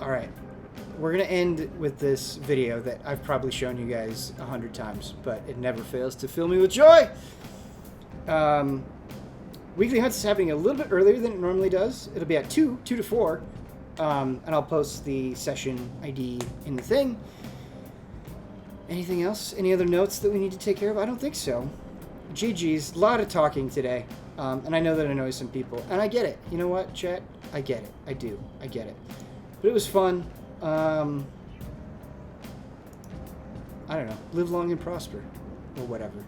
Alright. We're gonna end with this video that I've probably shown you guys 100 times, but it never fails to fill me with joy! Weekly Hunts is happening a little bit earlier than it normally does. It'll be at 2 to 4. And I'll post the session ID in the thing. Anything else? Any other notes that we need to take care of? I don't think so. GG's. A lot of talking today. And I know that I annoys some people. And I get it. You know what, chat? I get it. I do. I get it. But it was fun. I don't know. Live long and prosper. Or whatever.